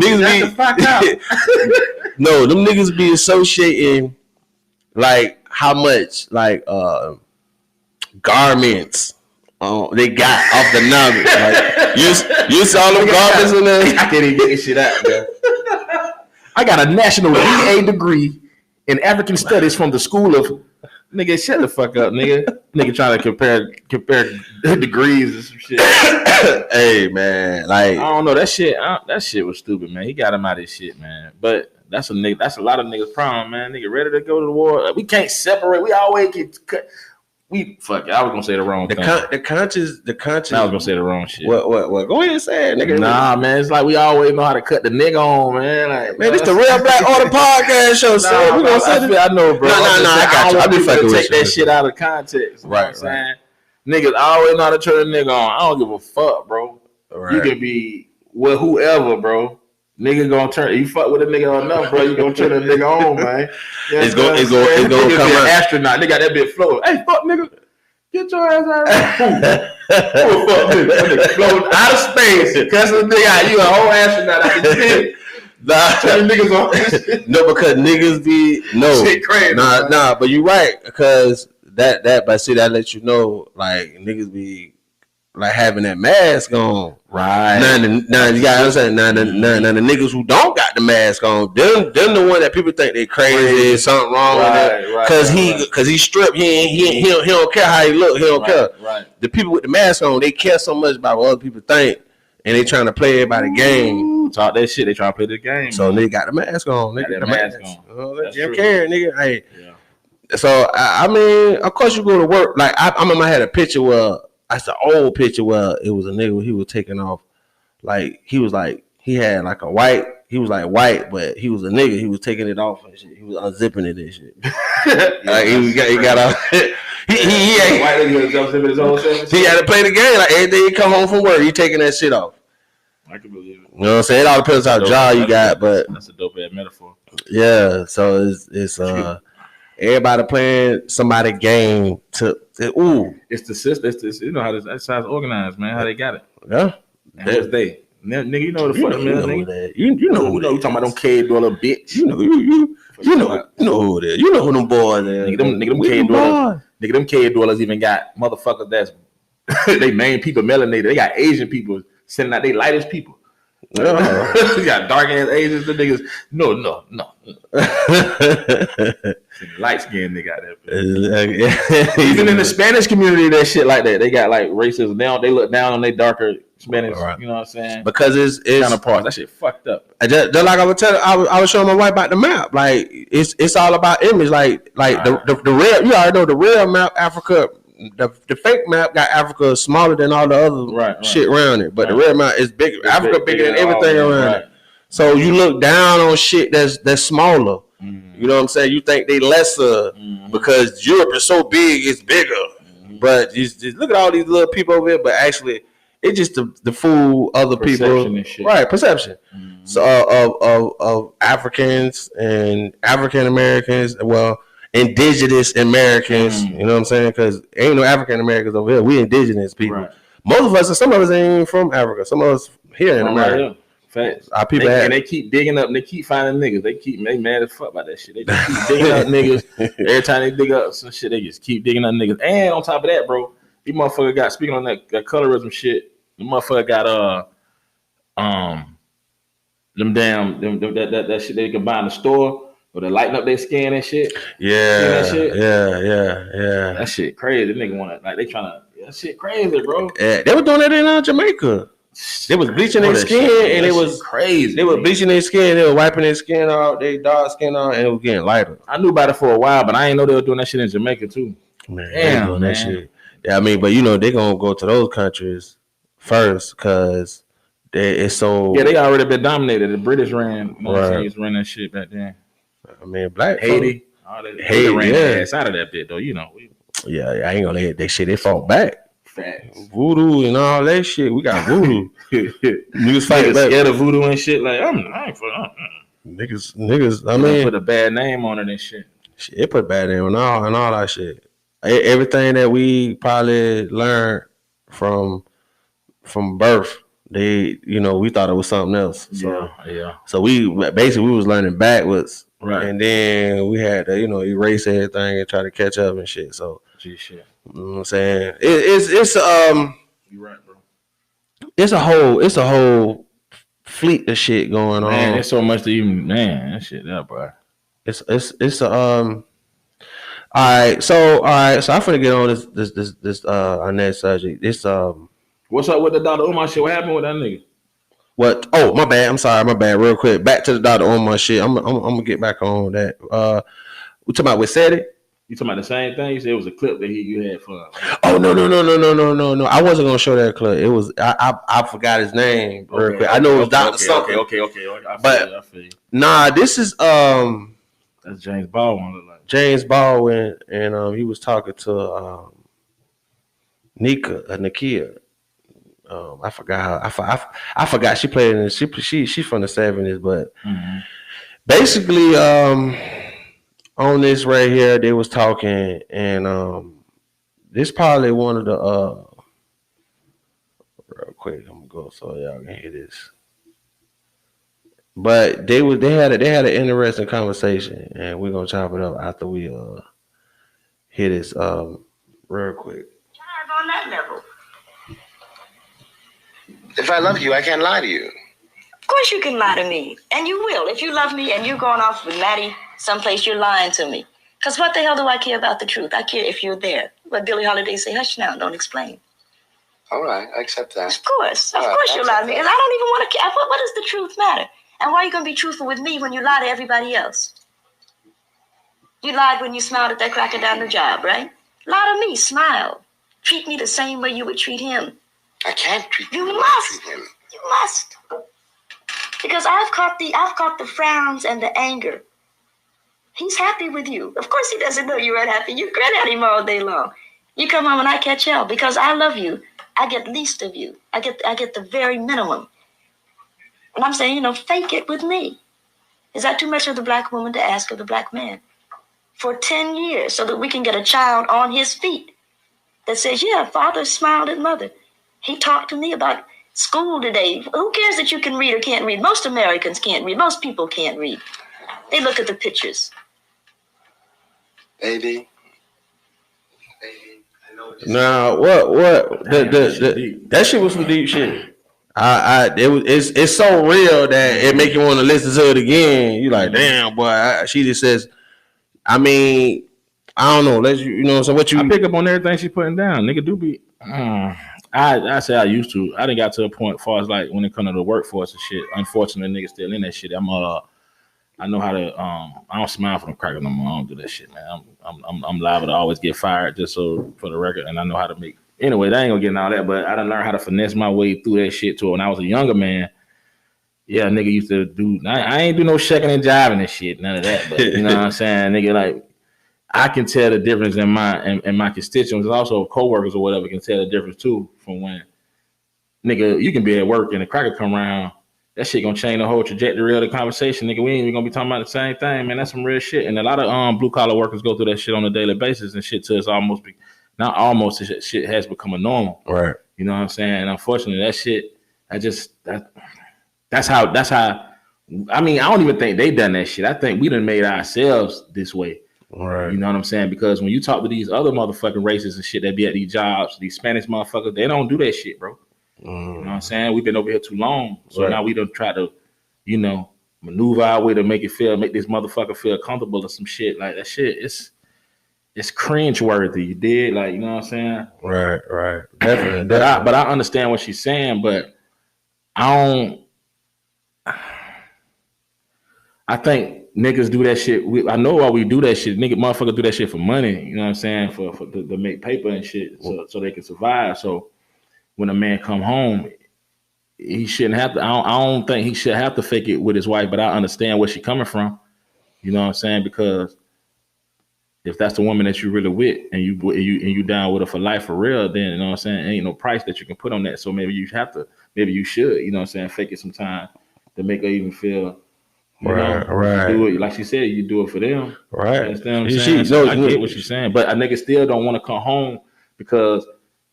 niggas be the fuck out. No, them niggas be associating like how much like garments they got off the numbers. Like you saw them garments in there. I can't even get this shit out, man. I got a national BA degree in African studies from the school of nigga. Shut the fuck up, nigga. Nigga trying to compare degrees and some shit. Hey man, like I don't know that shit. That shit was stupid, man. He got him out of his shit, man. But that's a nigga. That's a lot of niggas' problem, man. Nigga ready to go to the war. We can't separate. We always get cut. Fuck it. I was gonna say the wrong thing. The conscious. I was gonna say the wrong shit. What? Go ahead and say it, nigga. Nah, man. It's like we always know how to cut the nigga on, man. Like, man, this the Real Black Order podcast show. So we gonna say this. I know, bro. I got you. I be fucking with take that shit out of context. Right. What I'm saying? Niggas always know how to turn a nigga on. I don't give a fuck, bro. Right. You can be with whoever, bro. Nigga gonna turn. You fuck with a nigga enough, bro. You gonna turn a nigga on, man. It's gonna come be out. An astronaut. They got that bitch floating. Hey, fuck, nigga. Get your ass out of here. Who fuck nigga? That nigga floating out of space. Cussing a nigga out. You a whole astronaut out the shit. Turn niggas on. No, because niggas be shit crazy. Nah. But you right, because but see, that lets you know, like niggas be like having that mask on. Right. Now you gotta understand. Now the niggas who don't got the mask on, them the one that people think they crazy, something wrong with it. Cause he stripped. He don't care how he look. He don't care. Right. The people with the mask on, they care so much about what other people think, and they trying to play everybody game. Talk that shit. They trying to play the game. So they got the mask on. They got the mask on. Let them carry, nigga. Hey. Yeah. So I mean, of course you go to work. Like I remember I had a picture where. That's an old picture where it was a nigga he was taking off. Like he had like a white. He was like white, but he was a nigga. He was taking it off and shit. He was unzipping it and shit. Like he got off. He had to play the game. Like every day he come home from work, he taking that shit off. I can believe it. You know what I'm saying? It all depends on how job you got, but that's a dope ass metaphor. Yeah, so it's everybody playing somebody game to It's the system. It's you know how that's how it's organized, man. How they got it. Yeah. And what's they? Nigga, you know the fuck, man. You know we talking about them K dollar bitch. You know who it is. You know who them boys is. Nigga, them K dollars even got motherfuckers that's they main people melanated. They got Asian people sending out they lightest people. You got dark ass Asians, the niggas. No. Light skinned nigga out there. Even in the Spanish community, that shit like that. They got like racism. They look down on they darker Spanish. Right. You know what I'm saying? Because it's counterparts. That shit fucked up. Just like I was telling, I was showing my wife about the map. Like it's all about image. Like the real. You already know the real map. Africa. The fake map got Africa smaller than all the other shit around it, but the real map is bigger. Africa bigger than everything around it. So you look down on shit that's smaller. Mm-hmm. You know what I'm saying? You think they lesser because Europe is so big, it's bigger. Mm-hmm. But just look at all these little people over here. But actually, it's just the fool other people, right? Perception. Mm-hmm. So of Africans and African Americans. Well. Indigenous Americans, you know what I'm saying? Because ain't no African Americans over here. We indigenous people. Right. Most of us, some of us ain't even from Africa. Some of us here in America. Facts. Our people and they keep digging up and they keep finding niggas. They mad as fuck about that shit. They just keep digging up niggas. Every time they dig up some shit, they just keep digging up niggas. And on top of that, bro, these motherfucker got, speaking on that colorism shit, the motherfucker got that shit they can buy in the store. Or they lighten up their skin and shit. Yeah. That shit? Yeah. That shit crazy. Nigga want to, like, they trying to, that shit crazy, bro. Yeah, they were doing that in Jamaica. They was bleaching their skin and it was crazy. They were bleaching their skin, they were wiping their skin out, their dark skin out, and it was getting lighter. I knew about it for a while, but I didn't know they were doing that shit in Jamaica too. Man, damn, doing that shit. Yeah, I mean, but you know, they gonna go to those countries first because it's so. Yeah, they already been dominated. The British ran, you know what I'm saying, ran that shit back then. I mean, black Haiti ran their ass out of that bit though, you know. Yeah, I ain't gonna let that shit. They fought back. Facts. Voodoo and all that shit. We got voodoo. Niggas fighting back. Scared of voodoo and shit. Like I ain't for niggas. I mean, put a bad name on it and shit. It put bad name on all that shit. Everything that we probably learned from birth. We thought it was something else. So, So we was learning backwards. Right. And then we had to, erase everything and try to catch up and shit. So, shit. You know what I'm saying? It's you're right, bro. It's a whole fleet of shit going on. Man, there's so much to even that shit up, bro. All right. So I'm finna get on this our next subject. What's up with the Dr. Umar shit? What happened with that nigga? What? Oh, my bad. I'm sorry. My bad. Real quick. Back to the Dr. Umar shit. I'm gonna get back on that. We talking about what said it? You talking about the same thing? You said it was a clip that you had for. Oh no. I wasn't gonna show that clip. It was I forgot his name real quick. I know it was Dr. something. Okay. I feel you. Nah, this is that's James Baldwin. James Baldwin, and he was talking to Nakia. I forgot her. I forgot she played in. She's from the 70s, but basically, on this right here, they was talking, and this probably one of the real quick. I'm gonna go so y'all can hear this. But they had an interesting conversation, and we're gonna chop it up after we hear this real quick. On that level. If I love you, I can't lie to you. Of course you can lie to me. And you will. If you love me and you're going off with Maddie someplace, you're lying to me. Because what the hell do I care about the truth? I care if you're there. But Billie Holiday say, hush now, don't explain. All right, I accept that. Of course you lie to me. And I don't even want to care. What does the truth matter? And why are you going to be truthful with me when you lie to everybody else? You lied when you smiled at that cracker down the job, right? Lie to me, smile. Treat me the same way you would treat him. I can't treat you. You must. Treat him. You must. Because I've caught the frowns and the anger. He's happy with you. Of course he doesn't know you're unhappy. You grin at him all day long. You come home and I catch hell because I love you. I get least of you. I get the very minimum. And I'm saying, fake it with me. Is that too much of the black woman to ask of the black man? For 10 years so that we can get a child on his feet that says, yeah, father smiled at mother. He talked to me about school today. Who cares that you can read or can't read? Most Americans can't read. Most people can't read. They look at the pictures. Baby. Now, what that shit was some deep shit. It's so real that it make you want to listen to it again. You like, damn, boy. She just says, I mean, I don't know. So what you? I pick up on everything she's putting down. Nigga do be. I say I used to. I didn't got to a point as far as like when it comes to the workforce and shit. Unfortunately, niggas still in that shit. I know how to. I don't smile for them crackers no more. I don't do that shit, man. I'm liable to always get fired just so for the record, and I know how to make. Anyway, that ain't gonna get in all that, but I done learned how to finesse my way through that shit too. When I was a younger man, yeah, nigga used to do. I ain't do no shucking and jiving and shit, none of that. But you know what I'm saying, nigga, like I can tell the difference in my constituents, also coworkers or whatever, can tell the difference too from when nigga you can be at work and the cracker come around. That shit gonna change the whole trajectory of the conversation, nigga. We ain't even gonna be talking about the same thing, man. That's some real shit. And a lot of blue collar workers go through that shit on a daily basis and shit till it's almost not almost shit has become a normal. Right. You know what I'm saying? And unfortunately that shit, that's how I mean, I don't even think they done that shit. I think we done made ourselves this way. Right. You know what I'm saying? Because when you talk to these other motherfucking races and shit that be at these jobs, these Spanish motherfuckers, they don't do that shit, bro. You know what I'm saying? We've been over here too long. So now we don't try to, maneuver our way to make this motherfucker feel comfortable or some shit. Like that shit, it's cringe worthy. You did? Like, you know what I'm saying? Right. Definitely. But I understand what she's saying, but I think niggas do that shit. I know why we do that shit. Motherfuckers do that shit for money. You know what I'm saying? For to make paper and shit so they can survive. So when a man come home, he shouldn't have to. I don't think he should have to fake it with his wife. But I understand where she's coming from. You know what I'm saying? Because if that's the woman that you really with, and you down with her for life for real, then you know what I'm saying. Ain't no price that you can put on that. So maybe you should. You know what I'm saying? Fake it sometime to make her even feel. Right. Do it like she said. You do it for them. Right. You understand what I'm saying? So I get what she's saying, but a nigga still don't want to come home because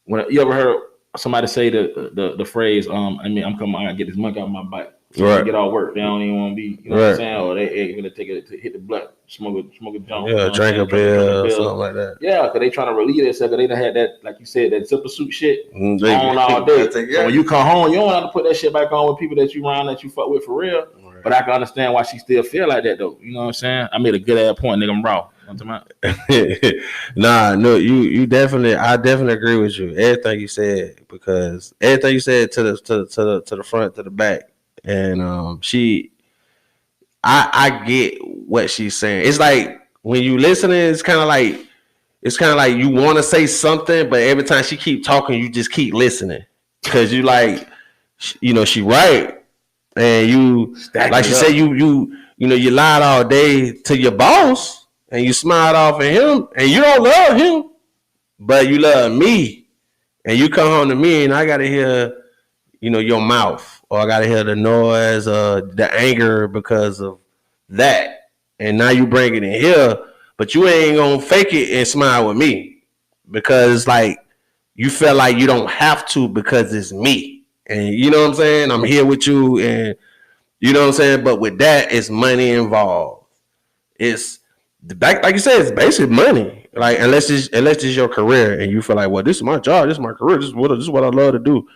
when you ever heard somebody say the phrase, I'm coming, I get this monkey out my bike. Right. Get all work. They don't even want to be, you know what I'm saying? Or they ain't gonna take it to hit the blunt, smoke a junk. Yeah, drink a pill, something like that. Yeah, because they trying to relieve themselves. They done had that, like you said, that zipper suit shit on all day. So when you come home, you don't have to put that shit back on with people that you around that you fuck with for real. Right. But I can understand why she still feel like that though. You know what I'm saying? I made a good ass point, nigga. I'm raw. Nah, no, you definitely. I definitely agree with you. Everything you said, because everything you said to the front to the back, and I get what she's saying. It's like when you listening, it's kind of like you want to say something, but every time she keep talking, you just keep listening because you like, she right, and you like she said you lied all day to your boss. And you smiled off at him, and you don't love him, but you love me. And you come home to me and I gotta hear, your mouth, or I gotta hear the noise, the anger because of that. And now you bring it in here, but you ain't gonna fake it and smile with me because like you feel like you don't have to because it's me. And you know what I'm saying? I'm here with you, and you know what I'm saying? But with that, it's money involved. It's back, like you said, it's basically money. Like unless it's your career and you feel like, well, this is my job, this is my career, this is what I love to do.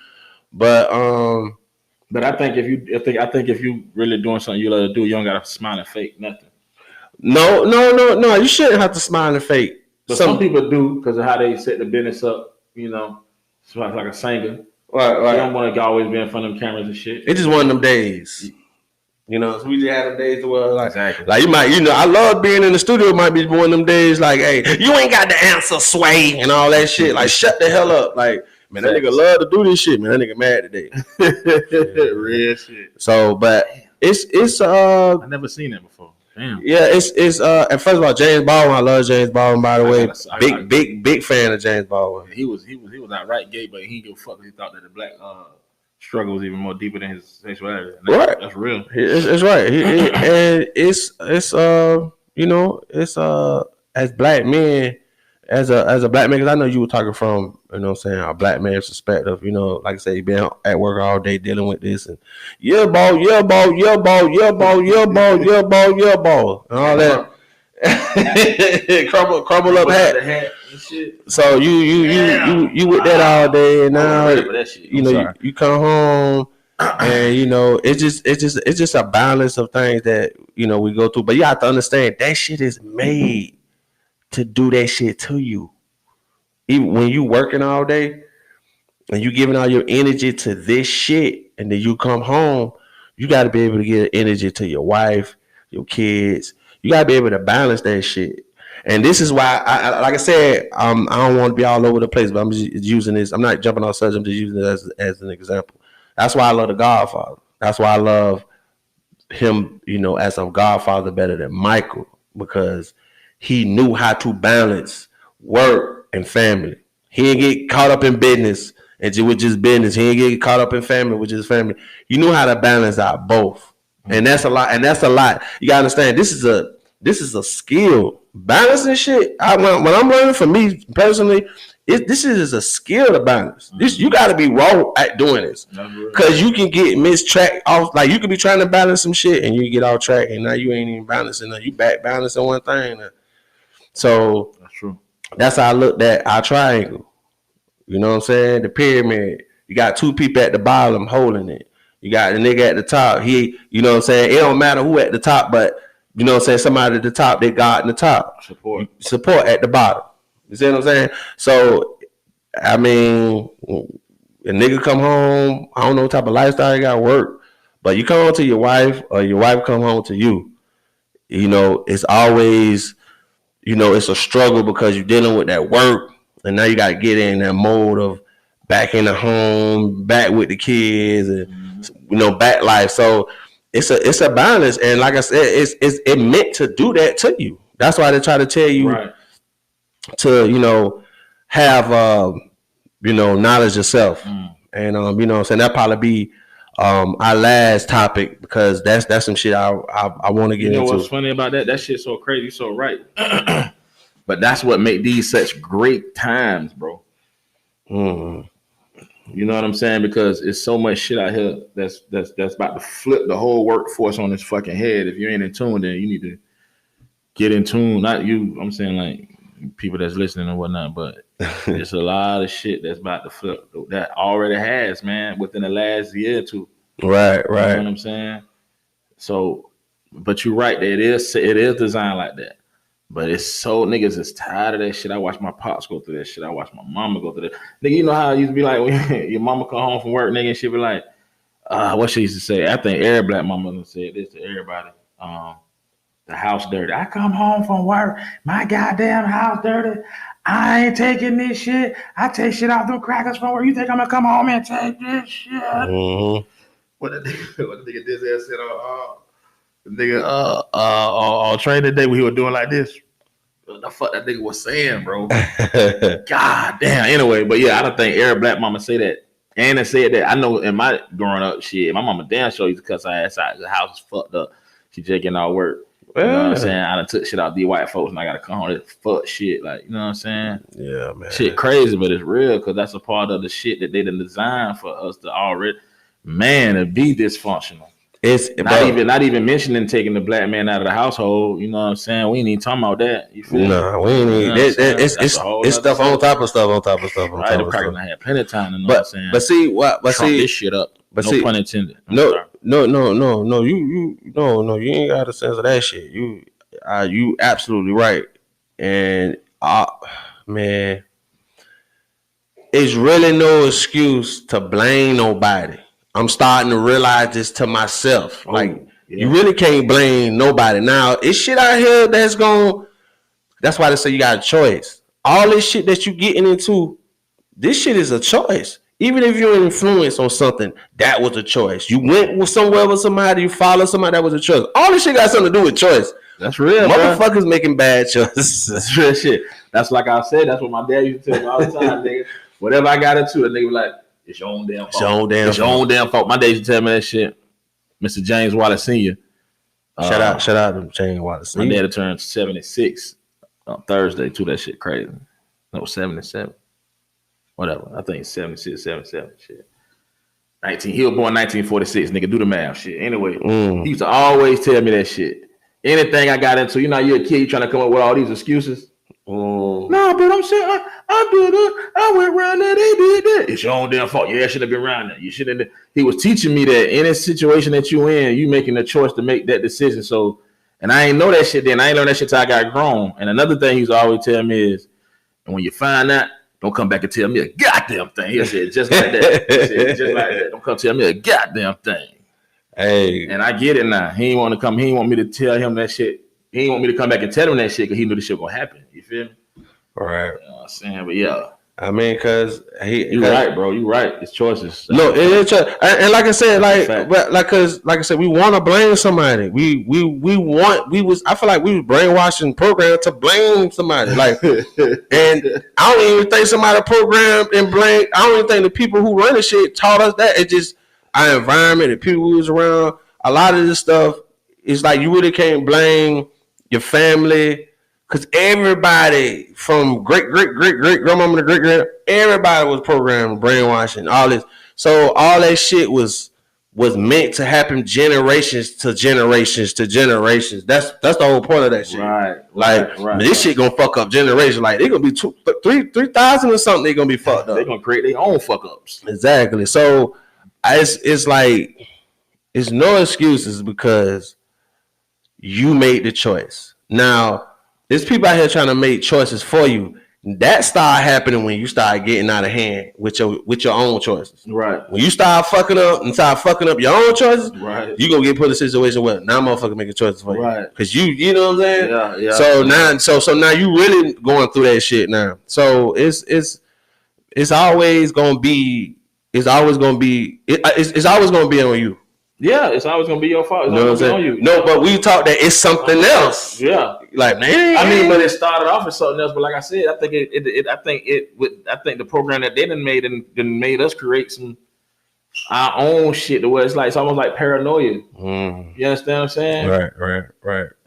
But I think if you really doing something you love to do, you don't gotta smile and fake nothing. No. You shouldn't have to smile and fake. But some people do because of how they set the business up. So like a singer. Right. You don't want to always be in front of them cameras and shit. It's just one of them days. So we just had them days where like you might, I love being in the studio. It might be one of them days like, hey, you ain't got the answer, sway, and all that shit. Like, shut the hell up. Like, man, that nigga love to do this shit, man. That nigga mad today. Real shit. So, but it's I've never seen that before. Damn. Yeah, it's and first of all, James Baldwin, I love James Baldwin, by the way. Big fan of James Baldwin. He was outright gay, but he didn't give a fuck. He thought that the black struggle was even more deeper than his sexuality. Right, that's real. It's right, and it's as black men, as a black man, because I know you were talking from a black man's perspective. Like I say, you been at work all day dealing with this and ball, and all that. crumble up hat and shit. So you with that all day, and now you come home, and it's just a balance of things that we go through. But you have to understand that shit is made to do that shit to you. Even when you working all day and you giving all your energy to this shit, and then you come home, you got to be able to give energy to your wife, your kids. You got to be able to balance that shit. And this is why, like I said, I don't want to be all over the place, but I'm just using this. I'm not jumping off subject. I'm just using it as an example. That's why I love The Godfather. That's why I love him, as a Godfather better than Michael, because he knew how to balance work and family. He didn't get caught up in business with just business. He didn't get caught up in family with just family. He knew how to balance out both. And that's a lot. You gotta understand, this is a skill. Balancing shit. When I'm learning, for me personally, this is a skill to balance. This, you gotta be raw at doing this. Cause you can get mistracked off. Like, you could be trying to balance some shit and you get off track, and now you ain't even balancing. You back balancing one thing. So that's true. That's how I looked at our triangle. You know what I'm saying? The pyramid. You got two people at the bottom holding it. You got the nigga at the top. You know what I'm saying? It don't matter who at the top, but you know what I'm saying? Somebody at the top, they got in the top. Support at the bottom. You see what I'm saying? So, I mean, a nigga come home, I don't know what type of lifestyle you got, work, but you come home to your wife, or your wife come home to you. It's always, it's a struggle because you're dealing with that work, and now you got to get in that mode of back in the home, back with the kids, and back life. So it's a balance, and like I said, it's meant to do that to you. That's why they try to tell you to have knowledge yourself, and what I'm saying, that probably be our last topic, because that's some shit I want to get into. What's funny about that? That shit's so crazy. You're so right. But that's what make these such great times, bro. You know what I'm saying? Because it's so much shit out here that's about to flip the whole workforce on its fucking head. If you ain't in tune, then you need to get in tune. Not you. I'm saying like people that's listening and whatnot. But it's a lot of shit that's about to flip that already has, man, within the last year or two. Right. You know what I'm saying? So, but you're right. It is designed like that. But it's so, niggas is tired of that shit. I watch my pops go through that shit. I watch my mama go through that. Nigga, you know how it used to be like when your mama come home from work, nigga, and she be like, what she used to say? I think every black mama said this to everybody. The house dirty. I come home from work, my goddamn house dirty. I ain't taking this shit. I take shit off them crackers from work. You think I'm gonna come home and take this shit? Mm-hmm. What the nigga this ass said on the nigga on training day when he was doing like this. what the fuck that nigga was saying, bro. God damn. Anyway, but yeah, I don't think every black mama say that. And I said that I know in my growing up shit, my mama damn sure used to cuss her ass out. The house is fucked up. She just getting all work. You know what I'm saying? I done took shit out these white folks and I gotta come home with fuck shit. Like, you know what I'm saying? Yeah, man. Shit crazy, but it's real because that's a part of the shit that they done designed for us to already, man, to be dysfunctional. It's not even mentioning taking the black man out of the household. You know what I'm saying? We ain't even talking about that. You feel? No, we ain't even. It's stuff on top of stuff on top of stuff. Right, the crackers had plenty of time. You know what I'm saying? But see what? But Trump see this shit up. But no pun intended. No. You ain't got a sense of that shit. You absolutely right. And man, it's really no excuse to blame nobody. I'm starting to realize this to myself. You really can't blame nobody. Now, it's shit out here that's why they say you got a choice. All this shit that you getting into, this shit is a choice. Even if you're influenced on something, that was a choice. You went somewhere with somebody, you followed somebody, that was a choice. All this shit got something to do with choice. That's real, motherfuckers, bro. Making bad choices. That's real shit. That's like I said, that's what my dad used to tell me all the time, nigga. Whatever I got into, a nigga was like, it's your own damn fault. It's your own damn fault. My dad used to tell me that shit. Mr. James Wallace Sr. Shout out to James Wallace Sr. My dad turned 76 on Thursday, too. That shit crazy. No, 77. Whatever. I think it's 76, 77 shit. He was born 1946, nigga. Do the math shit. Anyway, he used to always tell me that shit. Anything I got into, you know, you're a kid, you trying to come up with all these excuses. No, but I'm saying I did it. I went around there. They did that. It's your own damn fault. Yeah, I should have been around there. You shouldn't. He was teaching me that any situation that you in, you making a choice to make that decision. So, and I ain't know that shit then. I ain't learned that shit till I got grown. And another thing he's always telling me is, and when you find that, don't come back and tell me a goddamn thing. He said just like that. He said just like that. Don't come tell me a goddamn thing. Hey, and I get it now. He ain't want to come. He ain't want me to tell him that shit. He ain't want me to come back and tell him that shit because he knew the shit gonna happen. You feel me? Right. You know what I'm saying? But yeah. I mean, cause you right, bro. You right. It's choices. No, it's and like I said, like I said, we want to blame somebody. I feel like we was brainwashing programmed to blame somebody. Like, and I don't even think somebody programmed and blame. I don't even think the people who run the shit taught us that. It's just our environment, the people who was around. A lot of this stuff is like you really can't blame your family. Because everybody from great grandmama to great, everybody was programmed, brainwashing, all this. So all that shit was meant to happen generations to generations to generations. That's the whole point of that shit. Right. This shit gonna fuck up generations. Like they gonna be 3,000 or something. They gonna be fucked up. They gonna create their own fuck ups. Exactly. So it's like it's no excuses because you made the choice. Now. There's people out here trying to make choices for you. That start happening when you start getting out of hand with your own choices. Right. When you start fucking up your own choices, right, you gonna get put in a situation where now motherfucker making choices for you. Right. Because you know what I'm saying? Yeah. So now you really going through that shit now. So it's always gonna be on you. Yeah, it's always gonna be your fault. It's always gonna be on you. No, but we talk that it's something else. Yeah, like man. I mean, but it started off as something else. But like I said, I think the program that they done made us create our own shit. The way it's almost like paranoia. You understand what I'm saying? Right.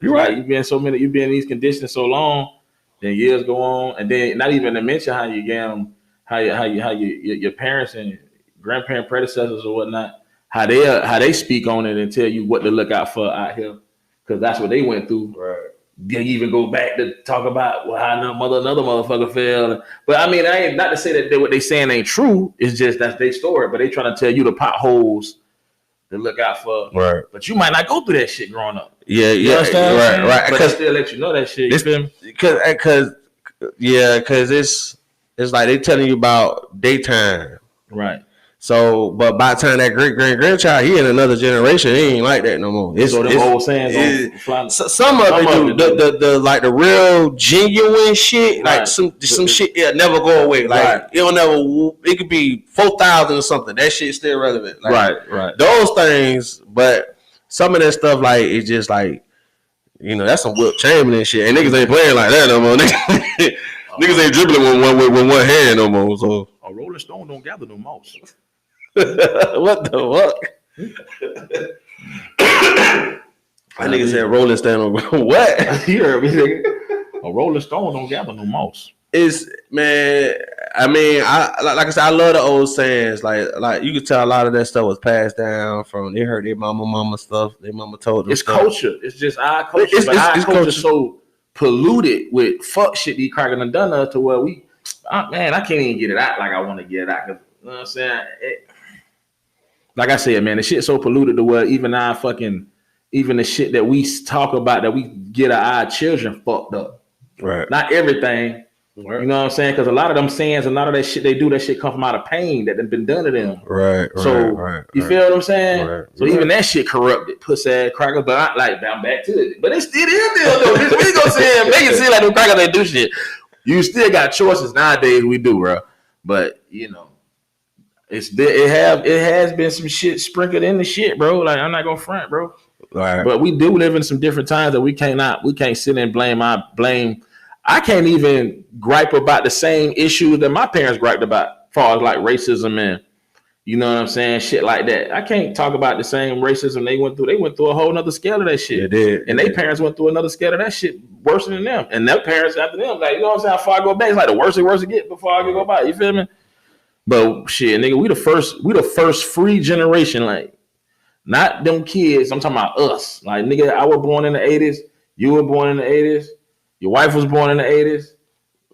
You're right. You've been in these conditions so long, then years go on, and then not even to mention how you get them, how your parents and grandparent predecessors or whatnot. How they speak on it and tell you what to look out for out here, because that's what they went through. Right. They even go back to talk about how another motherfucker fell. But I mean, I ain't not to say that what they saying ain't true. It's just that's their story. But they trying to tell you the potholes to look out for. Right. But you might not go through that shit growing up. Yeah. Right. But they still let you know that shit. You feel me? Because it's like they telling you about daytime. Right. So, but by the time that great-grandchild, he in another generation, he ain't like that no more. It's old sayings. Some of it do. The like the real genuine shit, right. Like some shit, it'll never go away. Like right. It could be 4,000 or something. That shit's still relevant. Like, right. Those things, but some of that stuff, like it's just like You know, that's some Wilt Chamberlain shit. And niggas ain't playing like that no more. Niggas ain't dribbling with one hand no more. So a Rolling Stone don't gather no mouse. What the fuck? That nigga said Rolling Stone. What? You heard me, nigga. A Rolling Stone don't gather no mouse. It's man. I mean, like I said, I love the old sayings. Like you could tell a lot of that stuff was passed down from they heard their mama stuff. Their mama told them. It's stuff. Culture. It's just our culture. But our culture so polluted with fuck shit these crackers done us to where I can't even get it out like I want to get it out. You know what I'm saying? Like I said, man, the shit's so polluted to where even the shit that we talk about that we get our children fucked up. Right. Not everything. Right. You know what I'm saying? Because a lot of them sayings and a lot of that shit they do, that shit come from out of pain that done been done to them. Right. So you feel what I'm saying? Right. So even that shit corrupted, pussy ass crackers. But I'm back to it. But it still is there though. We gonna say it, make it seem like them crackers they do shit. You still got choices nowadays. We do, bro. But you know, it has been some shit sprinkled in the shit, bro. Like I'm not gonna front, bro. Right. But we do live in some different times that we can't sit and blame. I can't even gripe about the same issues that my parents griped about, as far as like racism and you know what I'm saying, shit like that. I can't talk about the same racism they went through. They went through a whole nother scale of that shit. They did. And their parents went through another scale of that shit worse than them. And their parents after them, like you know what I'm saying, how far I go back, it's like the worse it get before I can go by. You feel me? But shit, nigga, we the first free generation, like not them kids. I'm talking about us. Like nigga, I was born in the 80s. You were born in the 80s. Your wife was born in the 80s.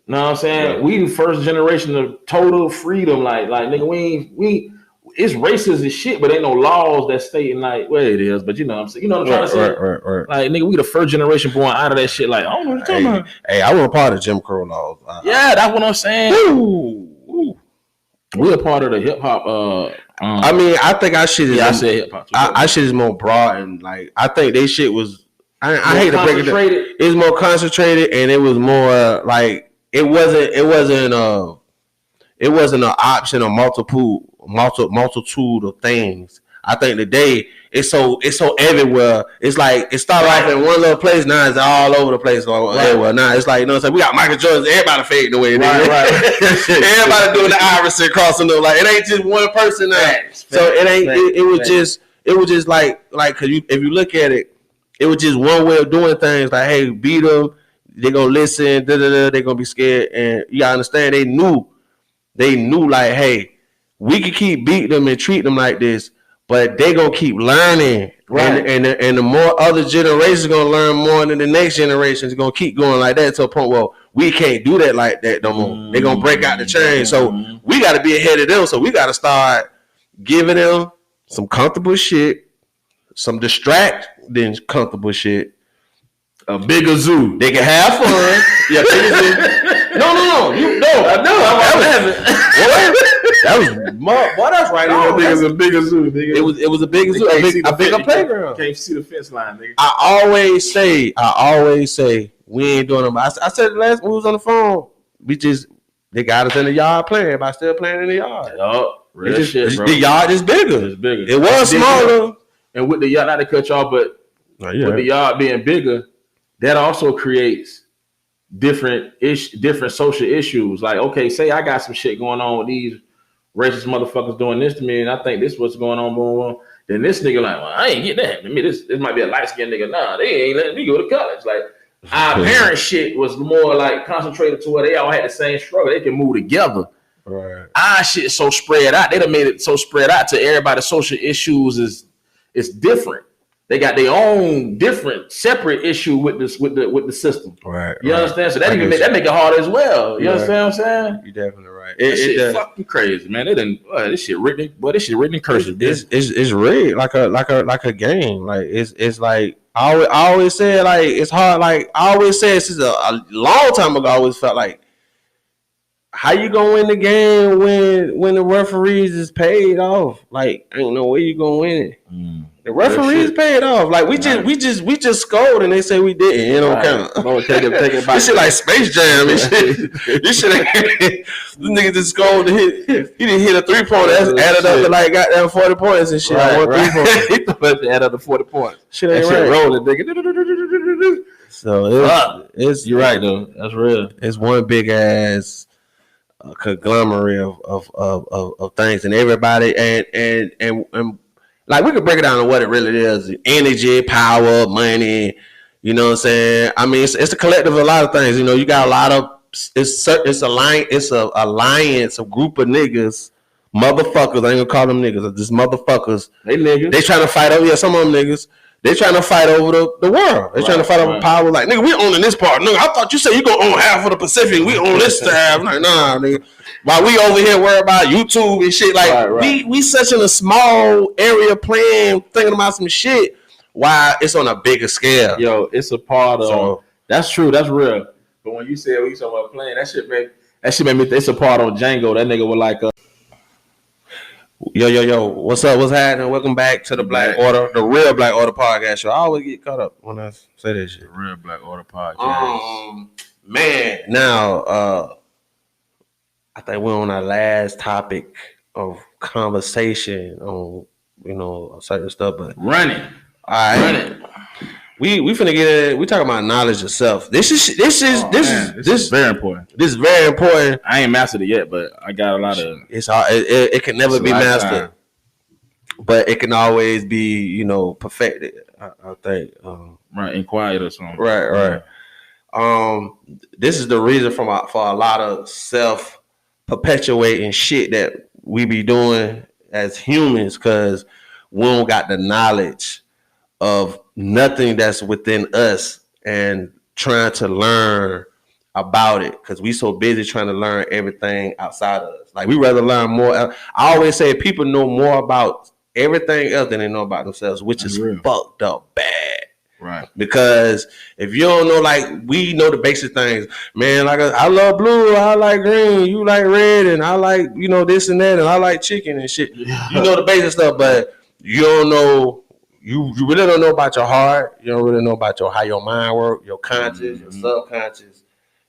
You know what I'm saying? Yeah. We the first generation of total freedom. Like nigga, we it's racist as shit, but ain't no laws that stating like where it is. But you know what I'm saying? You know what I'm trying to say? Right. Like nigga, we the first generation born out of that shit. Like I don't know what you're talking about. Hey, I was a part of Jim Crow laws. Yeah, that's what I'm saying. Ooh. We're a part of the hip hop. I mean, I think our shit is. Yeah, I said hip hop. Our shit is more broad and like I think they shit was. I hate to break it down. It was more concentrated and it was more like it wasn't an option or multitude of things. I think today it's so everywhere. It's like it started off in one little place, now it's all over the place. Everywhere. Now it's like you know what I'm saying, we got Michael Jordan, everybody fading away. Right. Everybody doing the Iverson crossing them. Like it ain't just one person now. So it ain't. It was just like cause if you look at it. It was just one way of doing things. Like, hey, beat them. They're gonna listen. They're gonna be scared. And you gotta understand, they knew. Like, hey, we can keep beating them and treat them like this, but they gonna keep learning. Right. And the more other generations gonna learn more than the next generation is gonna keep going like that to a point where we can't do that like that no more. They're gonna break out the chain. So we gotta be ahead of them. So we gotta start giving them some comfortable shit, some distracting comfortable shit, a bigger zoo. They can have fun. Yeah, bigger zoo. No. I know. That was that's right. It was a bigger zoo. Nigga. It was a bigger zoo. A bigger playground. Can't see the fence line, nigga. I always say we ain't doing them. I said it last when we was on the phone. They got us in the yard playing. By still playing in the yard. The yard is bigger. It's bigger. It was smaller. And with the yard, not to cut you off, but with the yard being bigger, that also creates different social issues. Like, okay, say I got some shit going on with these racist motherfuckers doing this to me, and I think this is what's going on, boom. Then this nigga like, well, I ain't getting that. I mean, this might be a light skinned nigga. Nah, they ain't letting me go to college. Like, our parents' shit was more like concentrated to where they all had the same struggle. They can move together. Right. Our shit is so spread out. They done made it so spread out to everybody's social issues is different. They got their own different, separate issue with the system. Right. You understand? So that make it hard as well. You understand what I'm saying? You're definitely right. This shit fucking crazy, man. This shit written in cursive. It's rigged like a game. Like it's like I always said, like it's hard. Like I always said since a long time ago, I always felt like, how you gonna win the game when the referees is paid off? Like, ain't no way you gonna win it. The referees paid off. Like we just scored and they say we didn't. It don't count. Take it back. This shit like Space Jam and shit. This shit this nigga just scored and he didn't hit a 3-pointer. That's added up to like goddamn 40 points and shit. Right, 3 points. He added up to 40 points. Shit ain't right. Rolling, nigga. So it's you're right though. That's real. It's one big ass conglomerate of things, and everybody and like we could break it down to what it really is: energy, power, money. You know what I'm saying? I mean, it's a collective of a lot of things. You know, you got a lot of it's a alliance, a group of niggas. Motherfuckers, I ain't gonna call them niggas. Just motherfuckers. They niggas. They trying to fight over. Yeah, some of them niggas. They trying to fight over the world. They trying to fight over power. Like, nigga, we owning this part. Nigga, I thought you said you gonna own half of the Pacific. We own this half. Like, nah, nigga. While we over here worried about YouTube and shit. Like, we such in a small area playing, thinking about some shit. While it's on a bigger scale. Yo, it's a part of. That's true. That's real. But when you said we talking about playing, that shit made me. It's a part of Django. That nigga was like. Yo, what's up? What's happening? Welcome back to the Black Order, the real Black Order podcast show. I always get caught up when I say that shit. The real Black Order podcast. Man, now I think we're on our last topic of conversation on certain stuff, but running. All right, running. We finna get it. We talking about knowledge of self. This is very important. This is very important. I ain't mastered it yet, but I got a lot of. It's hard. It can never be mastered, but it can always be perfected. I think. Right, inquired or something. Right. This is the reason for a lot of self perpetuating shit that we be doing as humans, because we don't got the knowledge of nothing that's within us and trying to learn about it, because we so busy trying to learn everything outside of us. Like, we rather learn more. I always say people know more about everything else than they know about themselves, which is fucked up bad. Right. Because if you don't know, like, we know the basic things, man. Like, I love blue, I like green, you like red, and I like this and that, and I like chicken and shit. Yeah. You know the basic stuff, but you don't know. You really don't know about your heart. You don't really know about how your mind works, your conscious, your subconscious.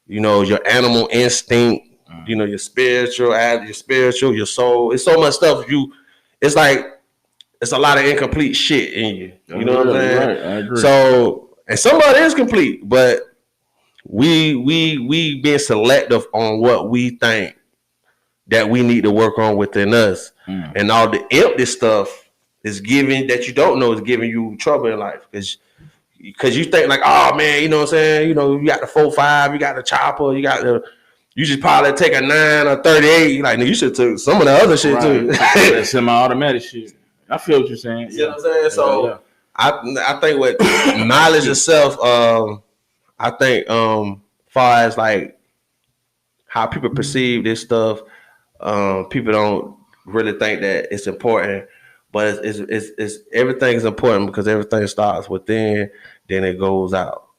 Your animal instinct. Your spiritual, your soul. It's so much stuff. It's like it's a lot of incomplete shit in you. You know what I'm saying? Right, I agree. So, and somebody is complete, but we being selective on what we think that we need to work on within us, and all the empty stuff is giving that you don't know is giving you trouble in life, because you think like, oh man, you know what I'm saying? You got the 4.5, you got the chopper, you just probably take a 9 or 38. Like, you should take some of the other shit too. That's semi-automatic shit. I feel what you're saying. You know what I'm saying? So I think with knowledge of self, I think far as like how people perceive this stuff, people don't really think that it's important. But it's everything's important, because everything starts within, then it goes out.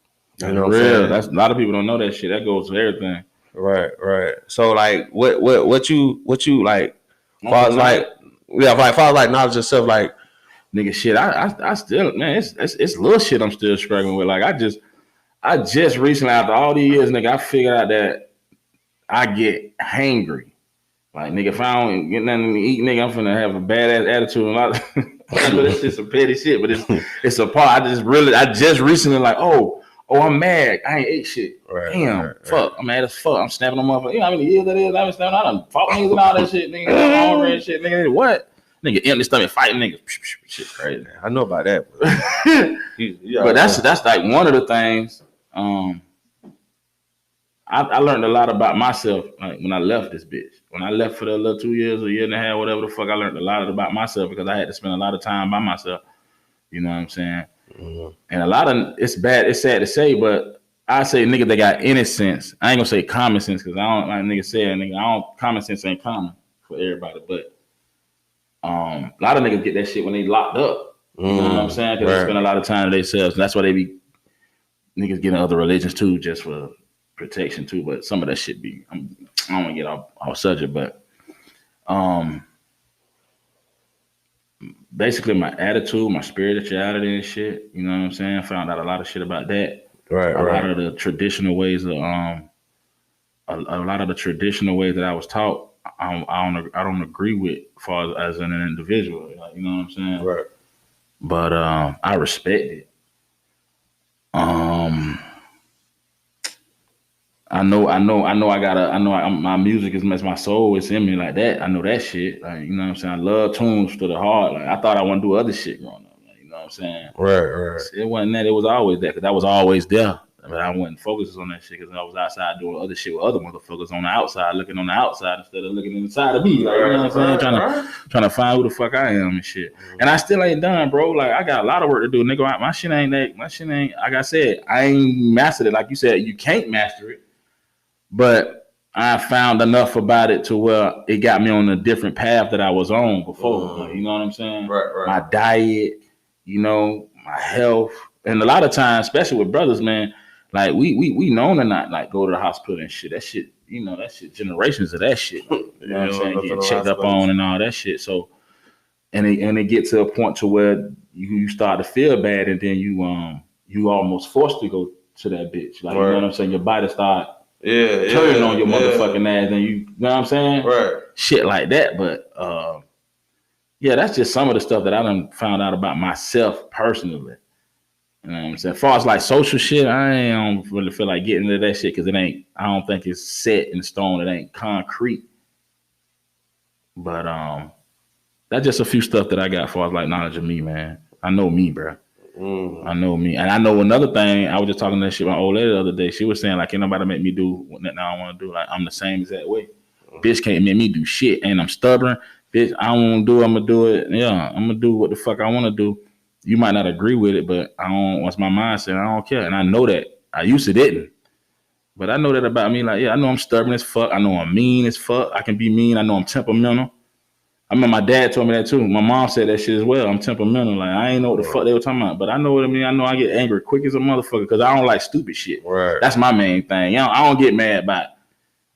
You know what I'm saying? That's a lot of people don't know that shit. That goes to everything. Right. So like, what you like? Far as like knowledge of self, like, nigga, shit. I still, man, it's little shit I'm still struggling with. Like, I just recently, after all these years, nigga, I figured out that I get hangry. Like, nigga, if I don't get nothing to eat, nigga, I'm finna have a badass attitude. And but it's just some petty shit. But it's a part. I just recently like, oh, I'm mad. I ain't ate shit. Right, damn, fuck. I'm mad as fuck. I'm snapping them motherfuckers. You know how many years that is? I've been snapping. I done fought niggas and all that shit, nigga. I'm hungry and shit, nigga. What? Nigga, empty stomach fighting niggas. Shit crazy. I know about that. But that's like one of the things. I learned a lot about myself, like, when I left this bitch. When I left for the little 2 years, a year and a half, whatever the fuck, I learned a lot about myself, because I had to spend a lot of time by myself. You know what I'm saying? Mm-hmm. And a lot of it's sad to say, but I say nigga that got any sense. I ain't gonna say common sense, because I don't, like nigga said, common sense ain't common for everybody. But a lot of niggas get that shit when they locked up. You know what I'm saying? Because they spend a lot of time to themselves. And that's why they be niggas getting other religions too, just for protection too. But some of that shit be, I don't want to get off subject, but basically my attitude, my spirituality and shit, you know what I'm saying? I found out a lot of shit about that. Right. A lot of the traditional ways of a lot of the traditional ways that I was taught, I don't agree with as far as an individual. Like, you know what I'm saying? Right. But I respect it. my music is my soul is in me like that. I know that shit. Like, you know what I'm saying? I love tunes to the heart. Like, I thought I want to do other shit growing up. Like, you know what I'm saying? Right. It wasn't that. It was always that, because that was always there. But I wasn't focused on that shit because I was outside doing other shit with other motherfuckers on the outside, looking on the outside instead of looking inside of me. Like, you know what I'm saying? Trying to find who the fuck I am and shit. And I still ain't done, bro. Like, I got a lot of work to do, nigga. My shit ain't, like I said, I ain't mastered it. Like you said, you can't master it. But I found enough about it to where it got me on a different path that I was on before. Like, you know what I'm saying? Right. My diet, you know, my health. And a lot of times, especially with brothers, man, like we known to not like go to the hospital and shit. That shit, you know, that shit, generations of that shit. You know what I'm saying? Getting checked up on and all that shit. So, and it get to a point to where you start to feel bad, and then you almost forced to go to that bitch. Like, you know what I'm saying? Your body start turning on your motherfucking ass, and you know what I'm saying? Right. Shit like that. But yeah, that's just some of the stuff that I done found out about myself personally. You know what I'm saying? As far as like social shit, I don't really feel like getting into that shit because I don't think it's set in stone. It ain't concrete. But that's just a few stuff that I got as far as like knowledge of me, man. I know me, bro. I know me. And I know another thing, I was just talking to that shit with my old lady the other day. She was saying, like, ain't nobody make me do what now I want to do. Like, I'm the same exact way. Bitch can't make me do shit. And I'm stubborn. Bitch, I don't want to do it. I'm going to do it. Yeah, I'm going to do what the fuck I want to do. You might not agree with it, but what's my mindset? I don't care. And I know that. I used to didn't. But I know that about me. Like, yeah, I know I'm stubborn as fuck. I know I'm mean as fuck. I can be mean. I know I'm temperamental. I remember my dad told me that too. My mom said that shit as well. I'm temperamental. Like, I ain't know what the fuck they were talking about. But I know what I mean. I know I get angry quick as a motherfucker because I don't like stupid shit. Right. That's my main thing. You know, I don't get mad about it.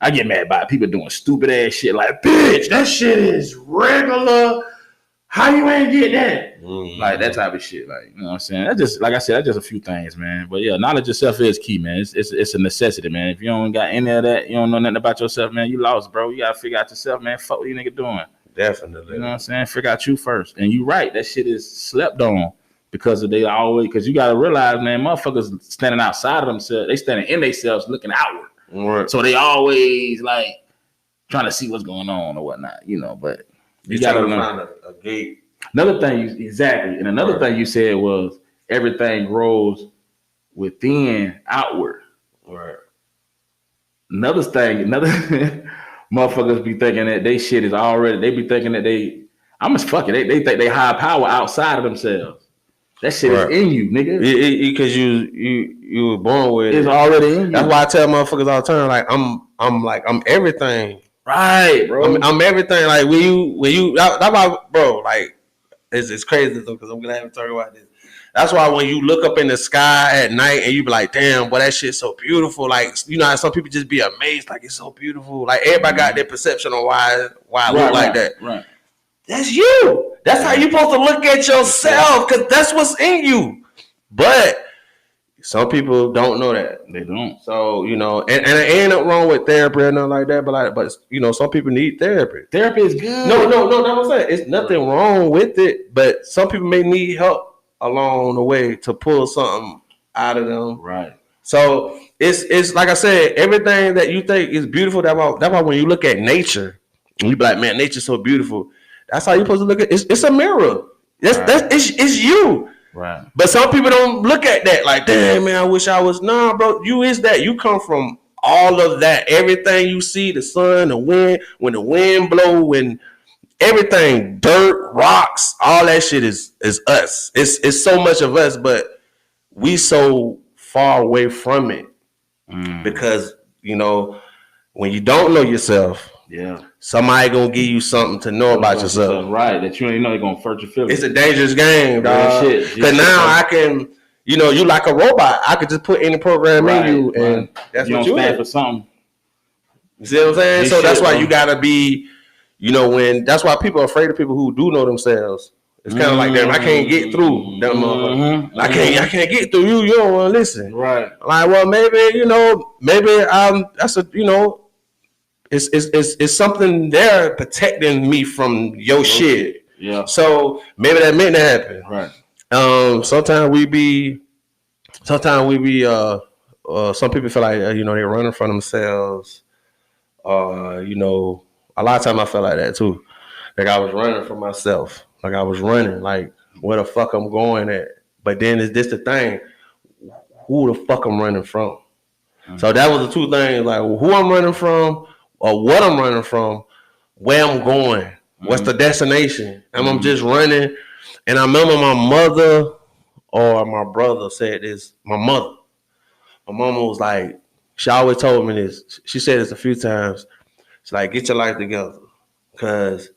I get mad about people doing stupid ass shit like, bitch, that shit is regular. How you ain't get that? Like that type of shit. Like, you know what I'm saying? That's just, like I said, that's just a few things, man. But yeah, knowledge of self is key, man. It's a necessity, man. If you don't got any of that, you don't know nothing about yourself, man, you lost, bro. You gotta figure out yourself, man. Fuck what you nigga doing. Definitely. You know what I'm saying? Figure out you first. And you right, that shit is slept on because you gotta realize, man, motherfuckers standing outside of themselves, they standing in themselves looking outward. Right. So they always like trying to see what's going on or whatnot, you know, but you gotta find a gate. Another thing, exactly. And another thing you said was everything grows within outward. Right. Another motherfuckers be thinking that they shit is already, they be thinking that I'm just fucking, they think they high power outside of themselves. That shit is in you, nigga. Because you were born with it. It's already in you. That's why I tell motherfuckers all the time, like, I'm everything. Right, bro. I'm everything. Like, when you, that's why, bro, like, it's crazy though, because I'm gonna have to talk about this. That's why when you look up in the sky at night and you be like, damn, boy, that shit's so beautiful. Like, you know how some people just be amazed, like, it's so beautiful. Like, everybody got their perception on why I look like that. Right. That's you. That's how you supposed to look at yourself, because that's what's in you. But some people don't know that. They don't. So, you know, and it ain't nothing wrong with therapy or nothing like that, but you know, some people need therapy. Therapy is good. No, that's what I'm saying. It's nothing wrong with it, but some people may need help along the way to pull something out of them. Right. So it's like I said, everything that you think is beautiful, that's why when you look at nature, and you be like, man, nature's so beautiful. That's how you're supposed to look at it. It's a mirror. It's you. Right. But some people don't look at that like, damn, man, I wish I was. Nah, bro, you is that. You come from all of that. Everything you see, the sun, the wind, when the wind blow, when everything, dirt, rocks, all that shit is us. It's so much of us, but we so far away from it. Because, you know, when you don't know yourself, somebody gonna give you something to know about yourself. Right, that you ain't know they're gonna hurt your feelings. It's a dangerous game, dog. Because now I can, you know, you like a robot. I could just put any program in you, and that's what you stand for something. You see what I'm saying? So that's why you gotta be, you know, that's why people are afraid of people who do know themselves. It's kind of like, damn, I can't get through them. I can't get through you. You don't want to listen. Right. Like, well, maybe, you know, that's a, you know, it's something there protecting me from your shit. Yeah. So maybe that meant to happen. Right. Sometimes we be sometimes we be some people feel like you know they're running from themselves. You know, a lot of times I felt like that too. Like I was running from myself. Like I was running. Like where the fuck I'm going at. But then is this the thing? Who the fuck I'm running from? So that was the two things. Like who I'm running from, or what I'm running from, where I'm going, what's the destination, and I'm just running. And I remember my mother or my brother said this. My mama was like, she always told me this. She said this a few times. She's like, get your life together, because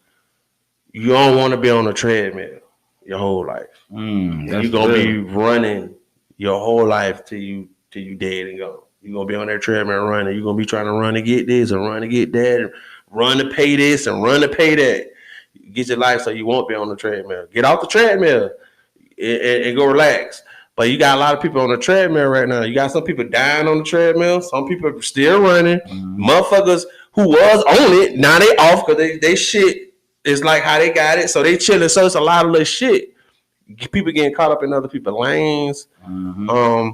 you don't want to be on a treadmill your whole life. You're gonna be running your whole life till you dead and go. You're gonna be on that treadmill running. You're gonna be trying to run to get this and run to get that, and run to pay this and run to pay that. Get your life so you won't be on the treadmill. Get off the treadmill and go relax. But you got a lot of people on the treadmill right now. You got some people dying on the treadmill. Some people are still running. Motherfuckers who was on it, now they off because they shit is like how they got it. So they chilling. So it's a lot of little shit. People getting caught up in other people's lanes. I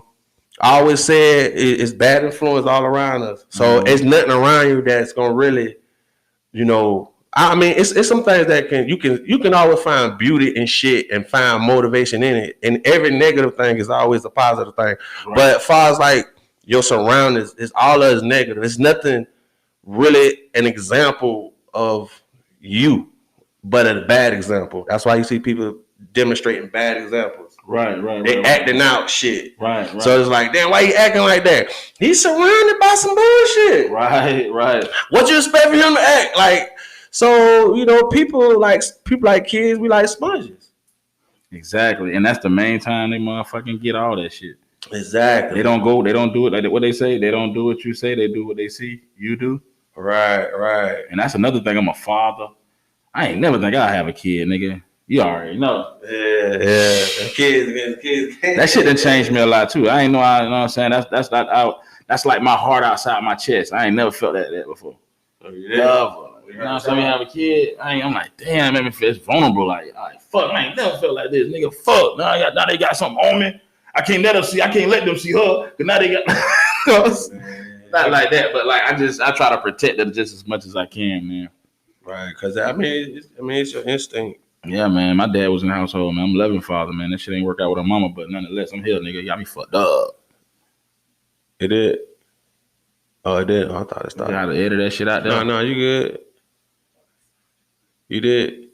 always said it's bad influence all around us. So it's nothing around you that's gonna really, you know. I mean, it's some things that you can always find beauty in shit and find motivation in it. And every negative thing is always a positive thing. Right. But as far as like your surroundings, it's all of it's negative. It's nothing really an example of you, but a bad example. That's why you see people demonstrating bad examples. Right. They acting out shit. Right. So it's like, damn, why you acting like that? He's surrounded by some bullshit. Right. What you expect for him to act like? So, you know, people like kids, we like sponges. Exactly. And that's the main time they motherfucking get all that shit. Exactly. They don't do it like what they say. They don't do what you say. They do what they see you do. Right. And that's another thing. I'm a father. I ain't never think I'll have a kid, nigga. You already know. Yeah. Kids. That shit done changed me a lot too. I ain't know. You know what I'm saying? That's not out. That's like my heart outside my chest. I ain't never felt that before. Oh, yeah. You know what I'm saying? Have a kid. I'm like, damn, it made me feel vulnerable. Like, fuck, I ain't never felt like this, nigga. Fuck. Now they got something on me. I can't let them see her. Cause now they got not like that, but like I try to protect them just as much as I can, man. Right, cause I mean it's your instinct. Yeah, man. My dad was in the household, man. I'm a loving father, man. That shit ain't work out with her mama, but nonetheless, I'm here, nigga. Got me fucked up. It did. Oh, it did. Oh, I thought it started. You gotta edit that shit out there. No, you good. You did.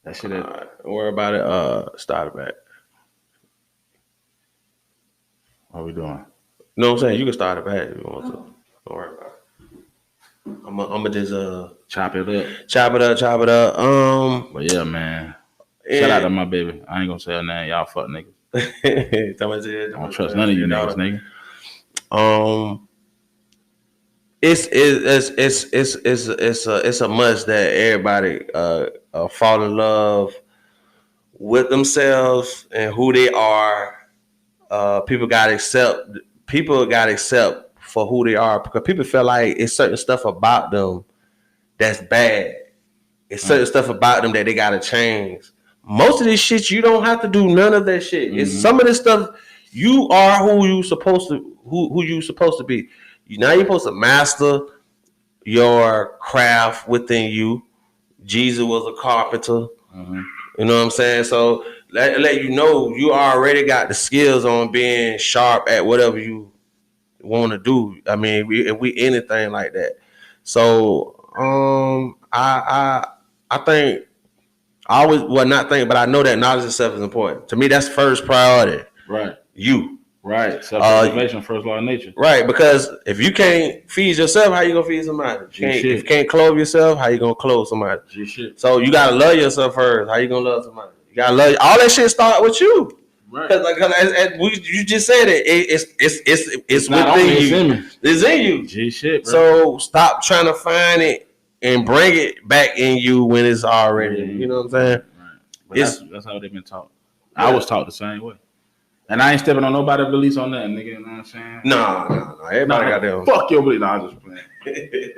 That shit. Don't worry about it. Start it back. What are we doing? No, I'm saying you can start it back if you want to. Don't worry about it. I'm gonna just chop it up. Chop it up. But yeah, man. Shout out to my baby. I ain't gonna say her name. Y'all fuck niggas. I don't trust none of you niggas, nigga. It's a must that everybody fall in love with themselves and who they are. People gotta accept for who they are, because people feel like it's certain stuff about them that's bad. It's certain stuff about them that they gotta change. Most of this shit, you don't have to do none of that shit. It's some of this stuff. You are who you supposed to be. Now you're supposed to master your craft within you. Jesus was a carpenter. You know what I'm saying? So let you know you already got the skills on being sharp at whatever you want to do. I mean, if we anything like that. So I think I always not think, but I know that knowledge itself is important. To me, that's first priority. Right. You. Right. Self-preservation, first law of nature. Right, because if you can't feed yourself, how you gonna feed somebody? If you can't clothe yourself, how you gonna clothe somebody? So you gotta love yourself first. How you gonna love somebody? You gotta love all that shit. Start with you. Right. Because you just said it. It's within you. It's in you. G-shit, bro. So stop trying to find it and bring it back in you when it's already. You know what I'm saying? Right. But that's how they've been taught. Yeah. I was taught the same way. And I ain't stepping on nobody's beliefs on that, nigga. You know what I'm saying? No. Everybody got their own. Fuck your belief. Nah, I'm just playing.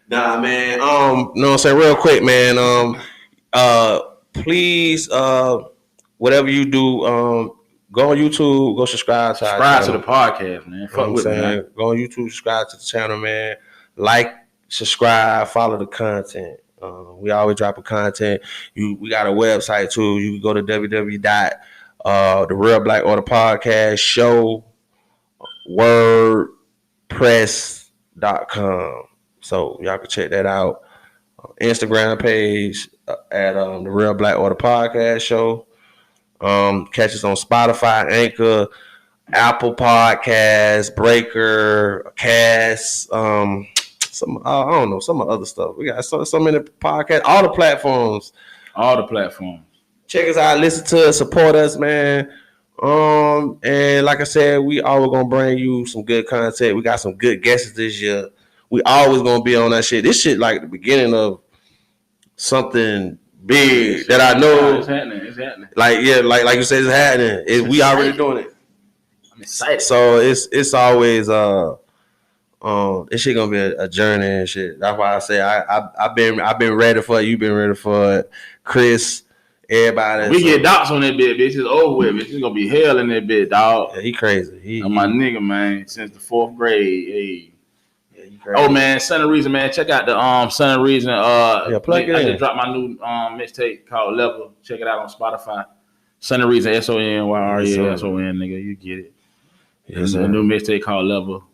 Nah, man. Know what I'm saying? Real quick, man. Please, whatever you do, Go on YouTube. Go subscribe to the podcast, man. Fuck with me, man. Go on YouTube. Subscribe to the channel, man. Like, subscribe, follow the content. We always dropping content. We got a website too. You can go to the Real Black Order Podcast Show WordPress.com. So y'all can check that out. Instagram page at the Real Black Order Podcast Show. Catch us on Spotify, Anchor, Apple Podcasts, Breaker, Cast, some other stuff. We got so many podcasts, all the platforms. Check us out, listen to us, support us, man. And like I said, we always gonna bring you some good content. We got some good guests this year. We always gonna be on that shit. This shit like the beginning of something big that I know. It's happening. Like you said, it's happening. We already doing it. I'm excited. So it's always this shit gonna be a journey and shit. That's why I say I've been ready for it. You've been ready for it, Chris. Everybody. We get dots on that bitch. It's over with. Bitch. It's gonna be hell in that bitch, dog. Yeah, he crazy. My nigga, man, since the 4th grade. Hey. Oh man, Sonny Reason, man. Check out the Sonny Reason. Plug it in. I just dropped my new mixtape called Level. Check it out on Spotify. Sonny Reason, SONYREASON, nigga. You get it. It's a new mixtape called Level.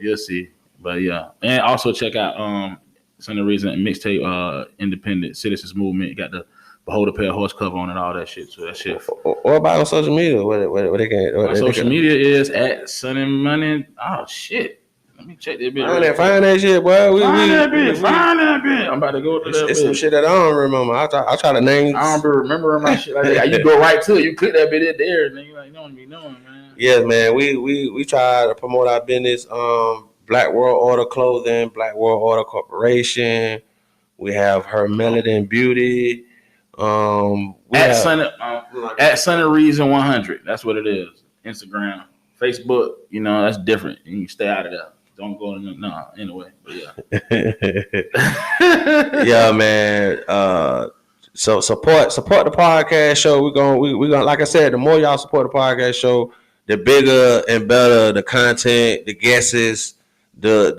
You'll see. But yeah. And also check out Sonny Reason mixtape Independent Citizens Movement. Got the Behold a Pale Horse cover on and all that shit. So that shit. Or about on social media. What they can. Social media is at Sonny Money. Oh shit. Let me check that bitch. Find that shit, boy. Find that bitch. I'm about to go to that bitch. It's some shit that I don't remember. I try to name. I don't remember my shit like that. You go right to it. You click that bitch there, nigga. Like, you don't be knowing, man. Yes, man. We try to promote our business. Black World Order Clothing, Black World Order Corporation. We have Her Melody Beauty. At Sonny Reason 100. That's what it is. Instagram, Facebook. You know that's different. You can stay out of that. Don't go in anyway. But yeah. Yeah, man. So support the podcast show. We're gonna like I said, the more y'all support the podcast show, the bigger and better the content, the guesses, the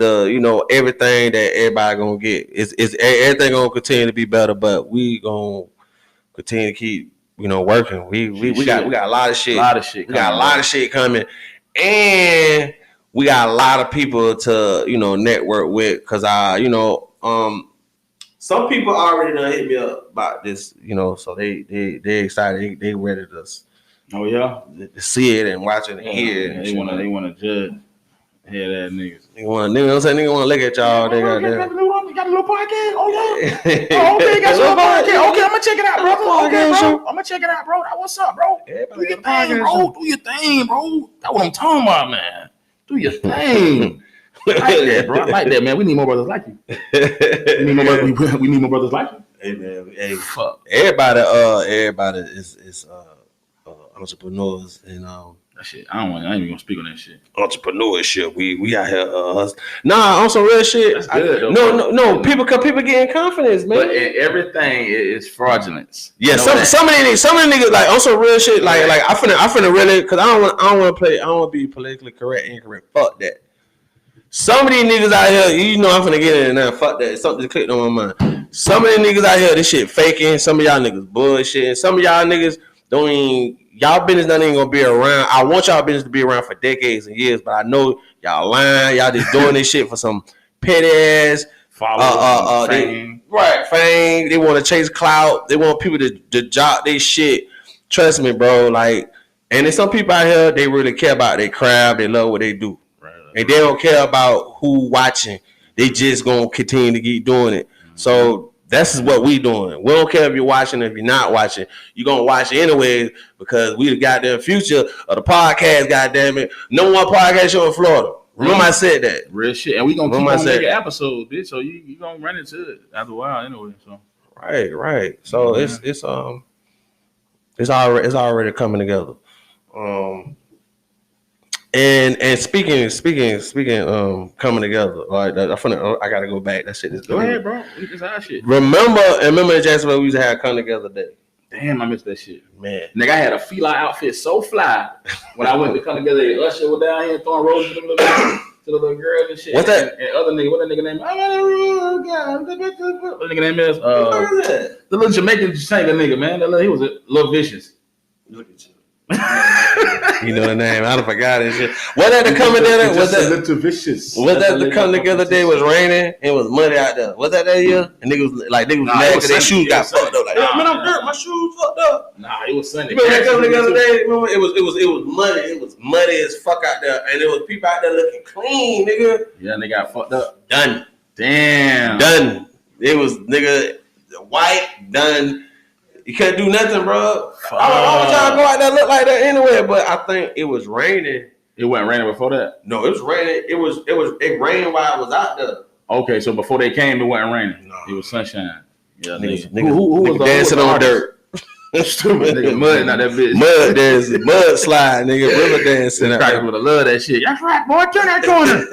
everything that everybody gonna get. It's everything gonna continue to be better, but we gonna continue to keep working. We got a lot of shit. We got a lot of shit coming, and we got a lot of people to network with because some people already done hit me up about this, so they excited, they ready to oh yeah to see it and watch it and hear it. They want to judge. Hear that niggas. Nigga want to look at y'all. They got a little podcast. Oh yeah. Oh, okay, got your podcast. Okay, I'm gonna check it out, brother. Okay, bro. I'm gonna check it out, bro. What's up, bro? Do your thing, bro. Do your thing, bro. That's what I'm talking about, man. Do your thing. I like that, bro. I like that, man. We need more brothers like you. We need more brothers like you. Hey, man. Hey, fuck. Everybody is entrepreneurs and that shit. I ain't even gonna speak on that shit. Entrepreneurship. We out here. On some real shit. That's good, though, no. People getting confidence, man. But everything is fraudulence. Yeah, some of the niggas like on some real shit. Like I finna really because I don't want to be politically incorrect. Fuck that. Some of these niggas out here, I'm finna get in there. Fuck that. Something clicked on my mind. Some of these niggas out here, this shit faking. Some of y'all niggas bullshit. Some of y'all niggas don't even. Y'all business not even gonna be around. I want y'all business to be around for decades and years, but I know y'all lying. Y'all just doing this shit for some petty ass fame. Fame. They want to chase clout. They want people to jock their shit. Trust me, bro. Like, and there's some people out here they really care about their craft. They love what they do, and they don't care about who watching. They just gonna continue to keep doing it. Mm-hmm. So. That's what we doing. We don't care if you're watching, if you're not watching. You're going to watch it anyway because we the goddamn future of the podcast, goddamn it. No one podcast show in Florida. Remember I said that. Real shit. And we going to keep on making episodes, bitch. So you going to run into it after a while anyway. So Right. So it's already coming together. And speaking, coming together. Like I gotta go back. That shit is good. Go ahead, bro. It's our shit. Remember in Jacksonville we used to have come together day. Damn, I missed that shit. Man. Nigga, I had a Fila outfit so fly when I went to come together. Usher was down here throwing roses to the little girls and shit. What's that? And other nigga, what that nigga name? I got a real guy. What nigga name is? The little Jamaican singer nigga, man. He was a little vicious. Look at you. You know the name. I don't forgot it. Shit. Was that the coming together? Was that little vicious? Was that the come together day? Was raining? It was muddy out there. Was that year? And niggas was mad because their shoes got fucked up. Like, man, I'm dirt. My shoes fucked up. Nah, it was Sunday. Remember that coming together day? Remember it was muddy. It was muddy as fuck out there, and there was people out there looking clean, nigga. Yeah, and they got fucked up. Done. Damn. Done. It was nigga white done. You couldn't do nothing, bro. I was trying to go out there look like that anyway, but I think it was raining. It wasn't raining before that? No, it was raining. It rained while I was out there. Okay, so before they came, it wasn't raining. No. It was sunshine. Yeah, nigga. Who was dancing on dirt? Stupid nigga, mud, not that bitch. Mud dancing, mud slide, nigga, river dancing. Crackers would have loved that shit. That's right, boy. Turn that corner.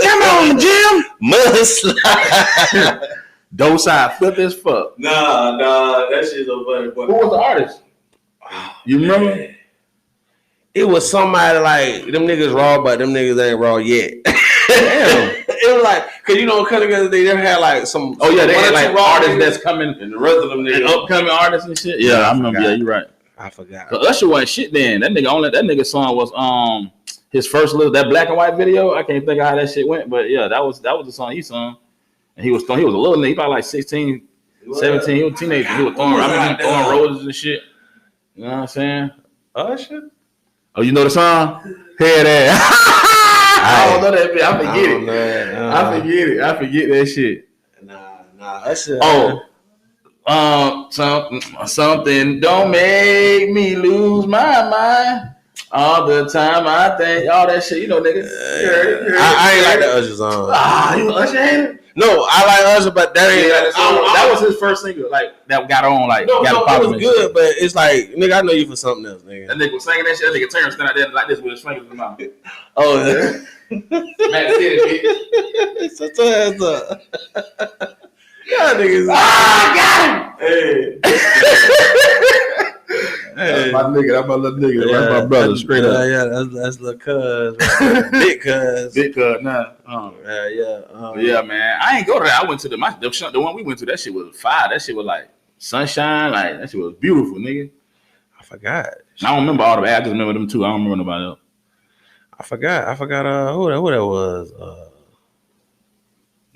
Come on, Jim. Mud slide. Doe side flip as fuck. Nah, that shit's so funny. Boy. Who was the artist? You remember? Man. It was somebody like them niggas raw, but them niggas ain't raw yet. Damn. It was like, cause you know, cutting together they had like some. Oh yeah, they had like artists niggas that's coming, and the rest of them niggas upcoming artists and shit. Yeah, I remember. Yeah, you're right. I forgot. Cause Usher wasn't shit then. That nigga song was his first little that black and white video. I can't think of how that shit went, but yeah, that was the song he sung. And he was a little nigga, he probably like 16, 17. He was a teenager. He was throwing roses and shit. You know what I'm saying? Usher? Oh, you know the song? Head ass. I don't know that bit. I forget it. I forget that shit. Nah. Usher. Something don't make me lose my mind. All the time I think all that shit. You know, nigga. I ain't like the Usher song. You Usher hater? No, I like Usher, but that ain't like the song. That was his first single, like that got on, like no, got it was good, but it's like, nigga, I know you for something else, nigga. That nigga was singing that shit. That nigga Terrence stand out there like this with his fingers in his mouth. Oh, yeah. Man, bitch. Shut your ass up. Y'all niggas. Got him. Hey. That's my nigga. That's my little nigga. Yeah, that's my brother. Straight up. Yeah, that's little cuz. Big cuz. Big cuz. Nah. Yeah, man. I ain't go to that. I went to the one we went to. That shit was fire. That shit was like sunshine. Like that shit was beautiful, nigga. I forgot. I don't remember all the. I just remember them two. I don't remember nobody else. I forgot. Who that was.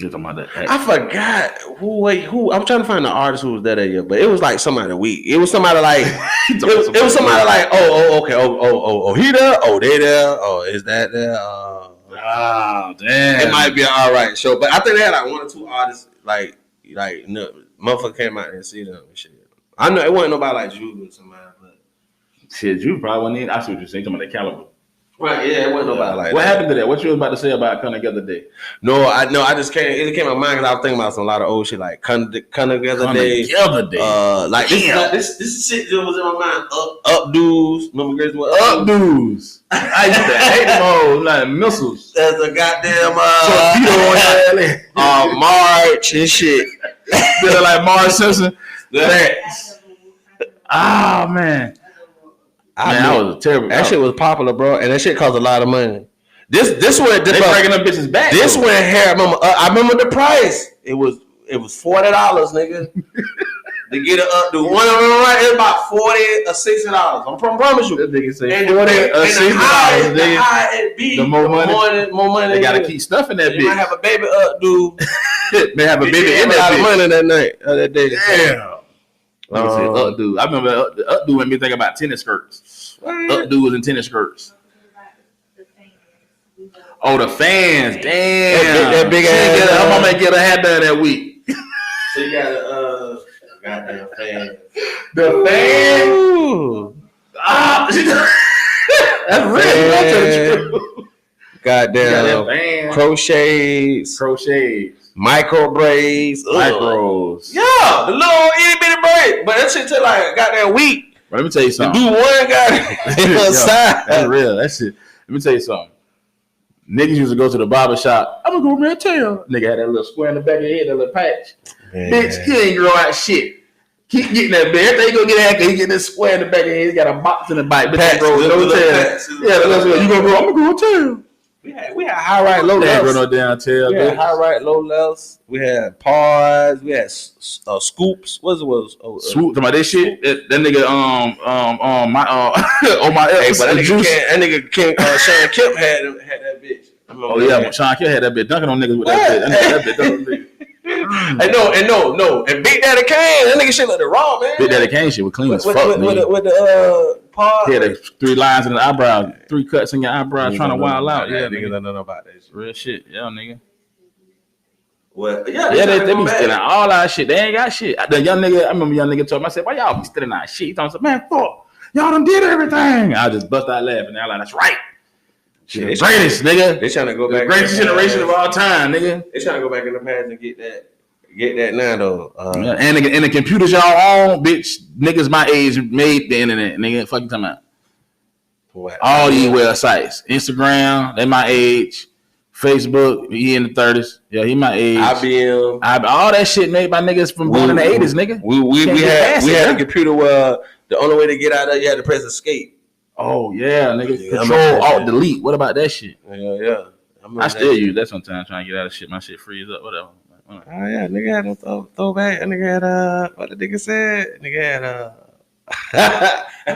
I forgot who. I'm trying to find the artist who was that year, but it was like somebody weak. It was somebody like. it was somebody like. Okay. He there. They there. Is that there? Damn. It might be an alright show, but I think they had like one or two artists like motherfucker came out there and see them and shit. I know it wasn't nobody like Juve or somebody, but shit, Juve probably wasn't in. I see what you're saying. Talking about that caliber. Right, yeah, it wasn't nobody like what that. happened to that? What you was about to say about Come Together Day? No, I just can't. It came to my mind because I was thinking about a lot of old shit like Come Together Day. Like this shit just was in my mind. Up dudes. Remember Grace? Up dudes. I used to hate them all like missiles. There's a goddamn torpedo on March and shit. They're like Marge Simpson. Oh man. That was terrible. That shit was popular, bro, and that shit cost a lot of money. This went they breaking them bitches back. This went hair. I remember the price. It was $40, nigga, to get it up. The one on the right is about $40 or $60. I promise you. That nigga say $40 or $60. The more money. They gotta keep stuff in that bitch. Might have a baby updo. May have a baby in that that bitch. money that night. That day. Damn. Updo. I remember the updo made me think about tennis skirts. Updo was in tennis skirts. Oh, the fans. Damn. That big ass. Her mama get her hair done that week. So you got a goddamn fan. The fan. That's real. Goddamn. Crochets. Micro braids. Micros. Yeah, the little itty bitty braid. But that shit took like a goddamn week. Let me tell you something. Do one guy side. That's real. That shit. Let me tell you something. Niggas used to go to the barber shop. I'm gonna go over there and tell you. Nigga had that little square in the back of your head, that little patch. Man. Bitch, you ain't grow out shit. Keep getting that bed. Everything you go get that, he get this square in the back of his head. He got a box in the bike. Pats, bro, no tail. Yeah, you gonna go? I'm gonna go tail. We had high right, low lefts. No damn tail. We had high right, low lefts. We had paws. We had scoops. What was swoop? About this shit. That nigga my on my hey, but that nigga Sean Kemp had that bitch. Oh yeah, but Sean Kemp had that bitch dunking on niggas with that bitch. That bitch dunking on niggas. And Big Daddy Kane, that nigga shit looked raw, man. Big Daddy Kane shit was clean as fuck, with the paw. He had 3 lines in the eyebrow, 3 cuts in your eyebrow, trying to wild out. Yeah, niggas don't know about that shit. Real shit, yeah, nigga. Well, they be stealing all our shit. They ain't got shit. The young nigga, I remember young nigga told me, I said, why y'all be stealing our shit? He told me, man, fuck, y'all done did everything. I just bust out laughing. They're like, that's right. Shit, the greatest, nigga. They trying to go back. The greatest generation of all time, nigga. They trying to go back in the past and get that now though. And the computers y'all own, bitch, niggas my age made the internet, nigga. Fuck you talking about. What? All these websites. Instagram, they my age. Facebook, he in the 30s. Yeah, he my age. IBM. All that shit made by niggas from born in the 80s, nigga. We had a computer where the only way to get out of there, you had to press escape. Oh yeah, nigga. Control, Alt, Delete. What about that shit? Yeah. I still use that sometimes trying to get out of shit. My shit freeze up, whatever. Oh yeah, nigga had a throwback. Nigga had what the nigga said? Nigga had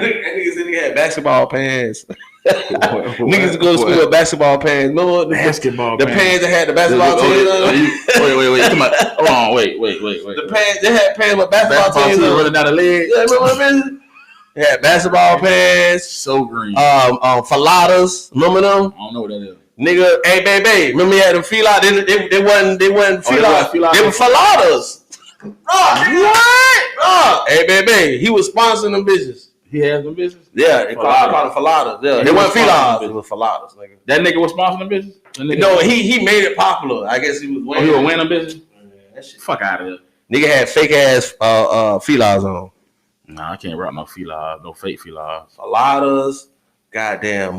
nigga had basketball pants. Niggas go to school with basketball pants. No, the pants that had the basketball. Wait. Hold on, wait. The pants they had pants with basketball teams running down the leg. Yeah, remember what I mean? They had basketball pants. So green. Faladas. Remember them? I don't know what that is. Nigga, hey baby, remember you had them filas? They wasn't filas. They were faladas. What? Hey baby, he was sponsoring them bitches. He has them business? Yeah, they called them faladas. Yeah, they weren't filas. They were faladas, nigga. That nigga was sponsoring them business? No, he made it popular. I guess he was winning. He was winning business? That shit. Fuck out of here. Nigga had fake ass filas on. Nah, I can't rock no filas, no fake filas. Faladas, goddamn.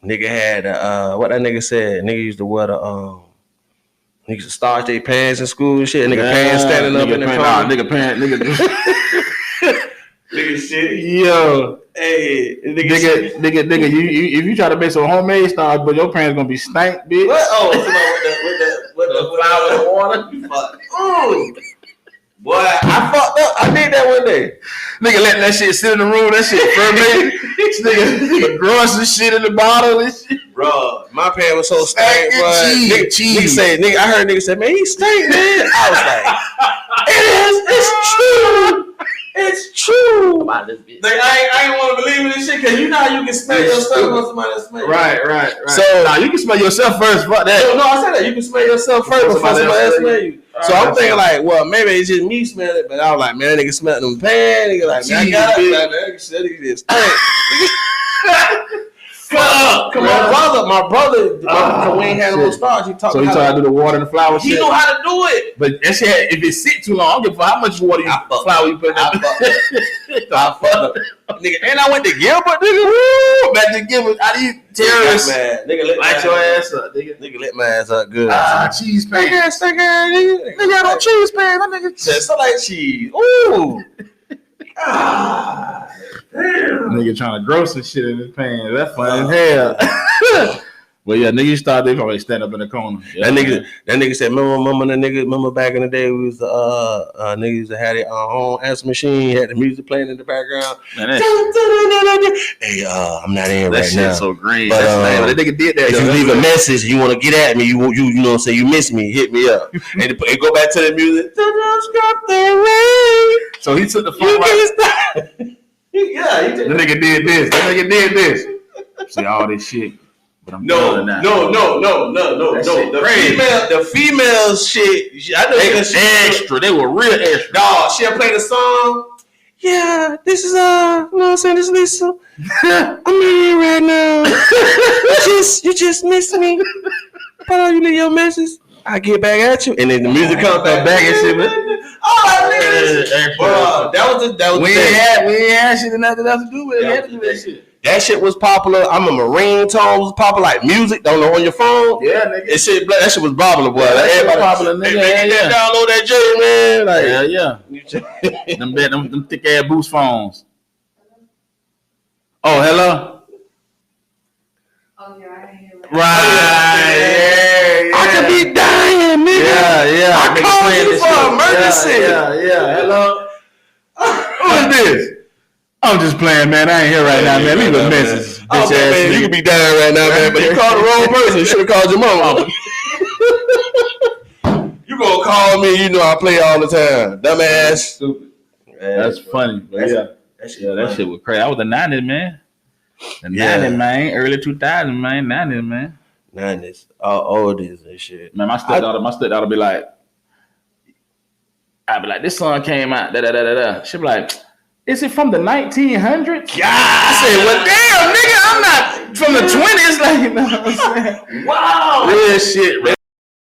Nigga had what that nigga said. Nigga used to wear the niggas used to starch their pants in school and shit. Nigga pants standing up in the car. Nigga pants, nigga. Nigga shit. Yo. Hey, nigga, you if you try to make some homemade stuff, but your pants gonna be stank, bitch. What? Oh, with the flour and water. Fuck. Ooh. Boy, I fucked up. I did that one day. Nigga letting that shit sit in the room. That shit fermented. nigga growing some shit in the bottle and shit. Bro, my pants was so stank, bro. Nigga, I heard nigga say, man, he stank, man. I was like, it's true. It's true. Like, I ain't want to believe in this shit because you know how you can smell yourself when somebody else smell you. Right. So now you can smell yourself first. Fuck that. No, I said that you can smell yourself first before somebody else smell you. So I'm thinking like, well, maybe it's just me smelling it, but I was like, man, that nigga smelled them pants. Nigga like, man, I got it. That nigga said he just stank. Come on, my brother, we ain't had no starch. He talked. So he tried to do the water and the flour. He knew how to do it, but that shit, if it sit too long, I don't give a fuck how much water flour you put in. I fucked up, nigga. And I went to Gilbert, nigga. Woo, back to Gilbert. I need terrorists. Nigga, light your ass up, nigga. Nigga, lit my ass up good. Cheese pants. Nigga, got no cheese pants. That nigga said like cheese. Ooh. Damn. Nigga trying to grow some shit in his pants. That's funny as hell. Well, yeah, nigga started. They probably stand up in the corner. Yeah, that nigga said, remember back in the day, we was niggas used to have their own answer machine, had the music playing in the background. Man, hey, I'm not in right now. That's so green. But that nigga did that. If you leave a message, you want to get at me, you know, say you miss me, hit me up, and it go back to the music. So he took the phone. Yeah, he did. The nigga did this. See all this shit. No. The female shit. I know they was extra. They were real extra. Dog, she'll play the song. Yeah, this is you know what I'm saying? This is Lisa. I'm in right now. you just missed me. But you leave your message. I get back at you, and then the music comes back and shit. That was we ain't had shit nothing else to do with it. We had to do that shit. That shit was popular. I'm a ringtone was popular, like music. Don't know on your phone. Yeah, nigga. That shit was popular, boy. Yeah, like, everybody popular, nigga. Yeah. Download that J, man. Like, yeah. them thick ass boost phones. Oh, hello. Oh, yeah, I ain't hear that. right. I could be dying, nigga. Yeah. I called you for emergency. Yeah. Hello. Who is this? I'm just playing, man. I ain't here right now, man. Leave a message. Oh, man, you could be dying right now, man. But you called the wrong person. You should have called your mama. You gonna call me? You know I play all the time. Dumbass. Stupid. That's funny. But that shit was crazy. I was the 90s, man. The 90s, man. Early 2000s, man. 90s, man. 90s. All oldies and shit. Man, my stepdaughter be like, I'd be like, this song came out, da. She be like, is it from the 1900s? Yeah. I said, well, damn, nigga, I'm not from the 20s. Like, you know what I'm saying? Wow. Real shit, man.